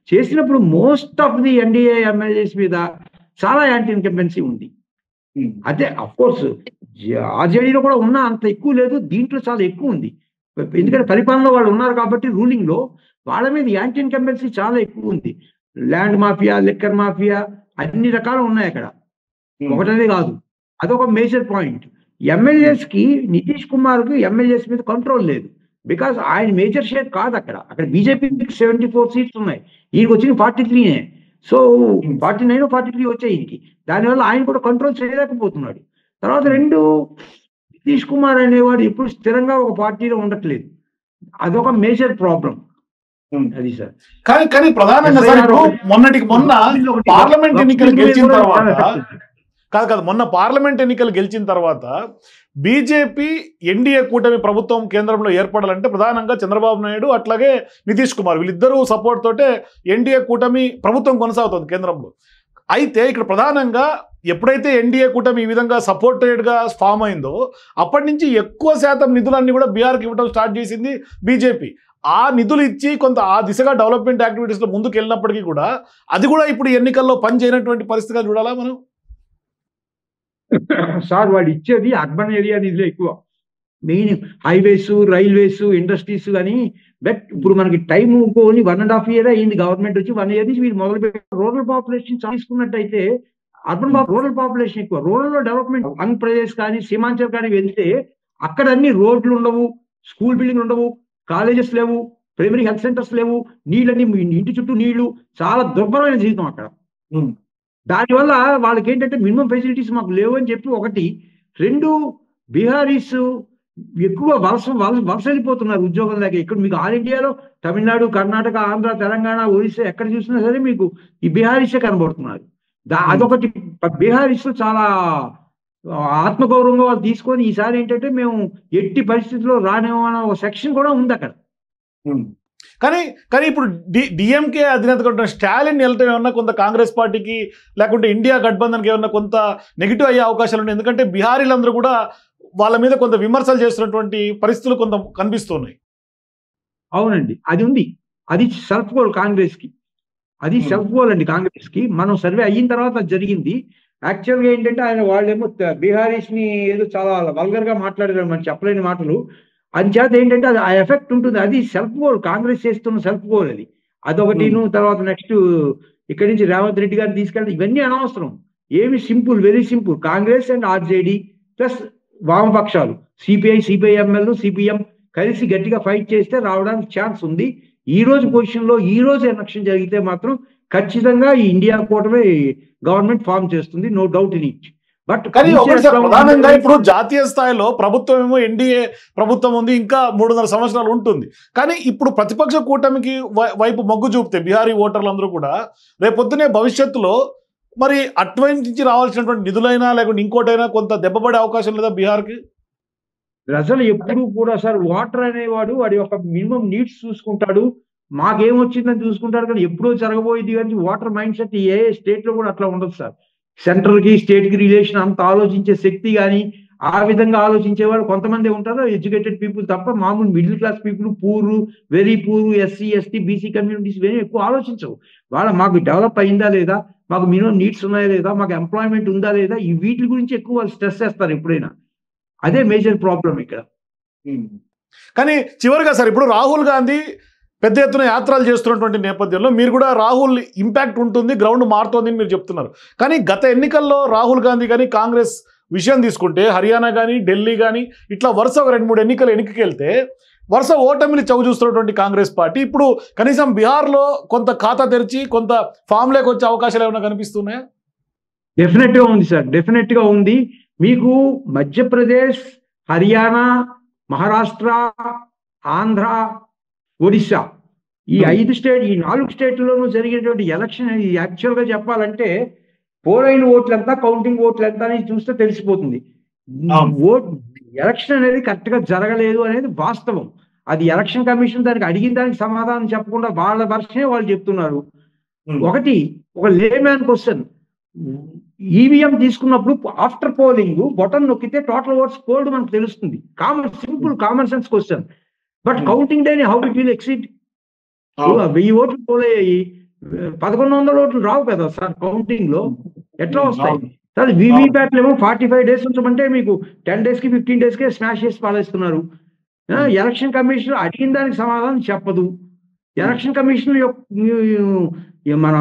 చేసినప్పుడు most of the NDA MLAs మీద చాలా యాంటీ ఇన్కంబెన్సీ ఉంది. అదే అఫ్ కోర్స్ ఆర్జేడీలో కూడా ఉన్నా అంత ఎక్కువ లేదు, దీంట్లో చాలా ఎక్కువ ఉంది. ఎందుకంటే పరిపాలనలో వాళ్ళు ఉన్నారు కాబట్టి రూలింగ్ లో వాళ్ళ మీద యాంటీ ఇన్కంబెన్సీ చాలా ఎక్కువ ఉంది. ల్యాండ్ మాఫియా, లిక్కర్ మాఫియా అన్ని రకాలు ఉన్నాయి అక్కడ, ఒకటనే కాదు. అదొక మేజర్ పాయింట్. ఎమ్మెల్యేస్ కి నితీష్ కుమార్ కి ఎమ్మెల్యేస్ మీద కంట్రోల్ లేదు, బికాస్ ఆయన మేజర్ షేర్ కాదు. అక్కడ బీజేపీకి 74 సీట్స్ ఉన్నాయి, ఈయనకి వచ్చిన 43. సో 49, 43 వచ్చాయి ఈయనకి. దానివల్ల ఆయన కూడా కంట్రోల్ చేయలేకపోతున్నాడు. తర్వాత 2, నితీష్ కుమార్ అనేవాడు ఎప్పుడు స్థిరంగా ఒక పార్టీలో ఉండట్లేదు. అదొక మేజర్ ప్రాబ్లం. అది సార్. కానీ ప్రధానంగా సార్ ఇప్పుడు మొన్న పార్లమెంట్ ఎన్నికలు గెలిచిన తర్వాత కాదు మొన్న పార్లమెంట్ ఎన్నికలు గెలిచిన తర్వాత బీజేపీ ఎన్డీఏ కూటమి ప్రభుత్వం కేంద్రంలో ఏర్పడాలంటే ప్రధానంగా చంద్రబాబు నాయుడు అట్లాగే నితీష్ కుమార్ వీళ్ళిద్దరూ సపోర్ట్ తోటే ఎన్డీఏ కూటమి ప్రభుత్వం కొనసాగుతుంది కేంద్రంలో. అయితే ఇక్కడ ప్రధానంగా ఎప్పుడైతే ఎన్డీఏ కూటమి ఈ విధంగా సపోర్టెడ్గా ఫామ్ అయిందో అప్పటి నుంచి ఎక్కువ శాతం నిధులన్నీ కూడా బీహార్కి ఇవ్వడం స్టార్ట్ చేసింది బీజేపీ. ఆ నిధులు ఇచ్చి కొంత ఆ దిశగా డెవలప్మెంట్ యాక్టివిటీస్లో ముందుకు వెళ్ళినప్పటికీ కూడా అది కూడా ఇప్పుడు ఎన్నికల్లో పని చేయనటువంటి పరిస్థితిగా చూడాలా మనం? సార్ వాడు ఇచ్చేది అర్బన్ ఏరియా నిధులు ఎక్కువ, మెయిన్ హైవేస్, రైల్వేస్, ఇండస్ట్రీస్ అని. బట్ ఇప్పుడు మనకి టైం పోని 1.5 year అయింది గవర్నమెంట్ వచ్చి. 1 year నుంచి వీళ్ళు మొదలు పెట్టి రూరల్ పాపులేషన్ తీసుకున్నట్టయితే రూరల్ పాపులేషన్ ఎక్కువ. రూరల్ లో డెవలప్మెంట్ ఆంధ్రప్రదేశ్ కానీ సీమాంచల్ కానీ వెళ్తే అక్కడ అన్ని రోడ్లు ఉండవు, స్కూల్ బిల్డింగ్ ఉండవు, కాలేజెస్ లేవు, ప్రైమరీ హెల్త్ సెంటర్స్ లేవు, నీళ్ళని ఇంటి చుట్టూ నీళ్లు, చాలా దుర్భరమైన జీవితం అక్కడ. దానివల్ల వాళ్ళకి ఏంటంటే మినిమం ఫెసిలిటీస్ మాకు లేవు అని చెప్పి ఒకటి. 2, బీహారీస్ ఎక్కువ వలస వెళ్ళిపోతున్నారు ఉద్యోగం లేక. ఇక్కడ మీకు ఆల్ ఇండియాలో తమిళనాడు, కర్ణాటక, ఆంధ్ర, తెలంగాణ, ఒరిస్సా ఎక్కడ చూసినా సరే మీకు ఈ బీహారీసే కనబడుతున్నారు. అదొకటి. బీహారీస్ చాలా ఆత్మగౌరవంగా వాళ్ళు తీసుకొని ఈసారి ఏంటంటే మేము ఎట్టి పరిస్థితుల్లో రానేమో ఒక సెక్షన్ కూడా ఉంది అక్కడ. కానీ ఇప్పుడు డిఎంకే అధినేత స్టాలిన్ వెళ్తే ఏమన్నా కొంత కాంగ్రెస్ పార్టీకి లేకుంటే ఇండియా గఠబంధన్కి ఏమన్నా కొంత నెగిటివ్ అయ్యే అవకాశాలు ఉన్నాయి. ఎందుకంటే బీహారీలందరూ కూడా వాళ్ళ మీద కొంత విమర్శలు చేస్తున్నటువంటి పరిస్థితులు కొంత కనిపిస్తున్నాయి. అవునండి, అది ఉంది. అది సెల్ఫ్ గోల్ కాంగ్రెస్ కి. అది సెల్ఫ్ గోల్ అండి కాంగ్రెస్ కి. మనం సర్వే అయిన తర్వాత అది జరిగింది. యాక్చువల్ గా ఏంటంటే ఆయన వాళ్ళేమో బీహారీస్ ని ఏదో చాలా వల్గర్ గా మాట్లాడారు, మనం చెప్పలేని మాటలు. అంచేత ఏంటంటే అది ఆ ఎఫెక్ట్ ఉంటుంది. అది సెల్ఫ్ గోల్, కాంగ్రెస్ చేస్తున్న సెల్ఫ్ గోల్ అది. అదొకటి. తర్వాత నెక్స్ట్ ఇక్కడి నుంచి రేవంత్ రెడ్డి గారిని తీసుకెళ్ళి ఇవన్నీ అనవసరం. ఏమి simple, very simple. Congress and RJD plus వామపక్షాలు సిపిఐ, సిపిఐఎంఎల్, సిపిఎం కలిసి గట్టిగా ఫైట్ చేస్తే రావడానికి ఛాన్స్ ఉంది. ఈ రోజు పొజిషన్ లో ఈ రోజు ఎలక్షన్ జరిగితే మాత్రం ఖచ్చితంగా ఈ ఇండియా కూటమి గవర్నమెంట్ ఫామ్ చేస్తుంది, no doubt in it. But ప్రధానంగా ఇప్పుడు జాతీయ స్థాయిలో ప్రభుత్వం ఏమో ఎన్డీఏ ప్రభుత్వం ఉంది, ఇంకా 3.5 సంవత్సరాలు ఉంటుంది. కానీ ఇప్పుడు ప్రతిపక్ష కూటమికి వైపు మొగ్గు చూపితే బీహారీ ఓటర్లందరూ కూడా రేపొద్దునే భవిష్యత్తులో మరి అటువంటి నుంచి రావాల్సినటువంటి నిధులైనా లేకుంటే ఇంకోటైనా కొంత దెబ్బపడే అవకాశం లేదా బీహార్కి? ప్రజలు ఎప్పుడు కూడా సార్ ఓటర్ అనేవాడు వాడి యొక్క మినిమం నీడ్స్ చూసుకుంటాడు, మాకేమొచ్చిందని చూసుకుంటాడు. కానీ ఎప్పుడో జరగబోయేది కానీ ఓటర్ మైండ్ సెట్ ఏ స్టేట్ లో కూడా అట్లా ఉండదు సార్. సెంట్రల్ కి స్టేట్ కి రిలేషన్ అంత ఆలోచించే శక్తి కానీ ఆ విధంగా ఆలోచించే వాళ్ళు కొంతమంది ఉంటారు, ఎడ్యుకేటెడ్ పీపుల్ తప్ప. మామూలు middle class people, poor, very poor, SC, ST, BC communities ఇవన్నీ ఎక్కువ ఆలోచించవు. మాకు డెవలప్ అయిందా లేదా, మాకు మినిమం నీడ్స్ ఉన్నాయా లేదా, మాకు ఎంప్లాయ్మెంట్ ఉందా లేదా, ఈ వీటి గురించి ఎక్కువ వాళ్ళు స్ట్రెస్ చేస్తారు ఎప్పుడైనా. అదే మేజర్ ప్రాబ్లం ఇక్కడ. కానీ చివరిగా సార్ ఇప్పుడు రాహుల్ గాంధీ పెద్ద ఎత్తున యాత్రలు చేస్తున్నటువంటి నేపథ్యంలో మీరు కూడా రాహుల్ ఇంపాక్ట్ ఉంటుంది, గ్రౌండ్ మారుతోంది అని మీరు చెప్తున్నారు. కానీ గత ఎన్నికల్లో రాహుల్ గాంధీ కానీ కాంగ్రెస్ విషయం తీసుకుంటే హర్యానా కానీ ఢిల్లీ కానీ ఇట్లా వరుస 2-3 ఎన్నికలు వెళ్తే వరుస ఓటమిని చవి చూస్తున్నటువంటి కాంగ్రెస్ పార్టీ ఇప్పుడు కనీసం బీహార్లో కొంత ఖాతా తెరిచి కొంత ఫామ్ లేక వచ్చే అవకాశాలు ఏమైనా కనిపిస్తున్నాయా? డెఫినెట్ గా ఉంది సార్, డెఫినెట్ గా ఉంది. మీకు మధ్యప్రదేశ్, హర్యానా, మహారాష్ట్ర, ఆంధ్ర, ఒడిశా ఈ 4 స్టేట్లలోనూ జరిగేటువంటి ఎలక్షన్ యాక్చువల్ గా చెప్పాలంటే పోలైన ఓట్లు ఎంత, కౌంటింగ్ ఓట్లు ఎంత అనేది చూస్తే తెలిసిపోతుంది. ఎలక్షన్ అనేది కరెక్ట్ గా జరగలేదు అనేది వాస్తవం. అది ఎలక్షన్ కమిషన్ దానికి అడిగిన దానికి సమాధానం చెప్పకుండా వాళ్ళ వర్షనే వాళ్ళు చెప్తున్నారు. ఒక లేమ్యాన్ క్వశ్చన్, ఈవీఎం తీసుకున్నప్పుడు ఆఫ్టర్ పోలింగ్ బటన్ నొక్కితే టోటల్ ఓట్స్ పోల్డ్ మనకు తెలుస్తుంది. Simple common sense question. But counting డేని హౌ ఇట్ విల్ ఎక్సీడ్? 1000 ఓట్లు పోల్ అయ్యాయి, 1100 ఓట్లు రావు కదా సార్ కౌంటింగ్ లో, ఎట్లా వస్తాయి సార్? వీవీప్యాట్లు ఏమో 45 days ఉంచమంటే మీకు 10 days కి 15 days కే స్మాష్ చేసి పాలేస్తున్నారు. ఎలక్షన్ కమిషన్ అడిగిన దానికి సమాధానం చెప్పదు. ఎలక్షన్ కమిషన్ మన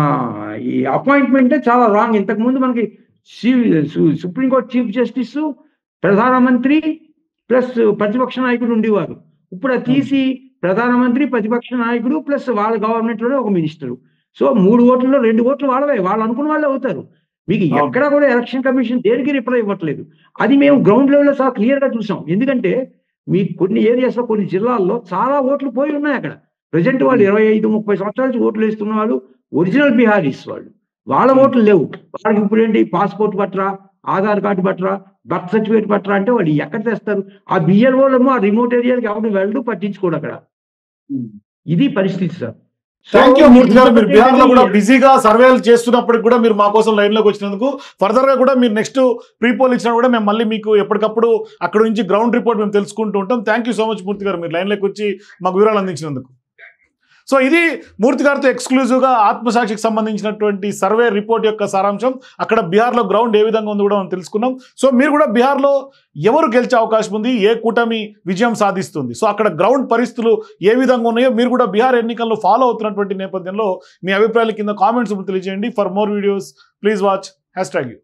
ఈ అపాయింట్మెంటే చాలా రాంగ్. ఇంతకు ముందు మనకి సుప్రీంకోర్టు చీఫ్ జస్టిస్, ప్రధానమంత్రి ప్లస్ ప్రతిపక్ష నాయకుడు ఉండేవారు. ఇప్పుడు అది తీసి ప్రధానమంత్రి, ప్రతిపక్ష నాయకుడు ప్లస్ వాళ్ళ గవర్నమెంట్ లోనే ఒక మినిస్టరు. సో 3 ఓట్లలో 2 ఓట్లు వాళ్ళవే, వాళ్ళు అనుకున్న వాళ్ళే అవుతారు. మీకు ఎక్కడ కూడా ఎలక్షన్ కమిషన్ దేనికి రిప్లై ఇవ్వట్లేదు. అది మేము గ్రౌండ్ లెవెల్లో చాలా క్లియర్ గా చూసాం. ఎందుకంటే మీ కొన్ని ఏరియాస్లో కొన్ని జిల్లాల్లో చాలా ఓట్లు పోయి ఉన్నాయి అక్కడ. ప్రజెంట్ వాళ్ళు 25-30 సంవత్సరాల నుంచి ఓట్లు వేస్తున్న వాళ్ళు ఒరిజినల్ బిహారీస్ వాళ్ళు. వాళ్ళ ఓట్లు లేవు. వాళ్ళకి ఇప్పుడు ఏంటి పాస్పోర్ట్ పట్రా, ఆధార్ కార్డు పట్రా, బర్త్ సర్టిఫికేట్ పట్రా అంటే వాళ్ళు ఎక్కడ తెస్తారు? ఆ బిఎల్ఓలేమో ఆ రిమోట్ ఏరియాకి ఎవరు వెళ్ళడు, పట్టించుకోడు అక్కడ. ఇది పరిస్థితి సార్. థ్యాంక్ యూ మూర్తి గారు. మీరు బీహార్ లో కూడా బిజీగా సర్వేలు చేస్తున్నప్పటికి కూడా మీరు మా కోసం లైన్ లోకి వచ్చినందుకు, ఫర్దర్ గా కూడా మీరు నెక్స్ట్ ప్రీపోల్ ఇచ్చినా కూడా మేము మళ్ళీ మీకు ఎప్పటికప్పుడు అక్కడ నుంచి గ్రౌండ్ రిపోర్ట్ మేము తెలుసుకుంటూ ఉంటాం. థ్యాంక్ యూ సో మచ్ మూర్తి గారు, మీరు లైన్ లోకి వచ్చి మాకు వివరాలు అందించినందుకు. సో ఇది మూర్తి గారితో ఎక్స్క్లూజివ్గా ఆత్మసాక్షికి సంబంధించినటువంటి సర్వే రిపోర్ట్ యొక్క సారాంశం. అక్కడ బీహార్లో గ్రౌండ్ ఏ విధంగా ఉందో కూడా మనం తెలుసుకున్నాం. సో మీరు కూడా బీహార్లో ఎవరు గెలిచే అవకాశం ఉంది, ఏ కూటమి విజయం సాధిస్తుంది, సో అక్కడ గ్రౌండ్ పరిస్థితులు ఏ విధంగా ఉన్నాయో మీరు కూడా బీహార్ ఎన్నికల్లో ఫాలో అవుతున్నటువంటి నేపథ్యంలో మీ అభిప్రాయాల కింద కామెంట్స్ తెలియజేయండి. For more videos please watch #you.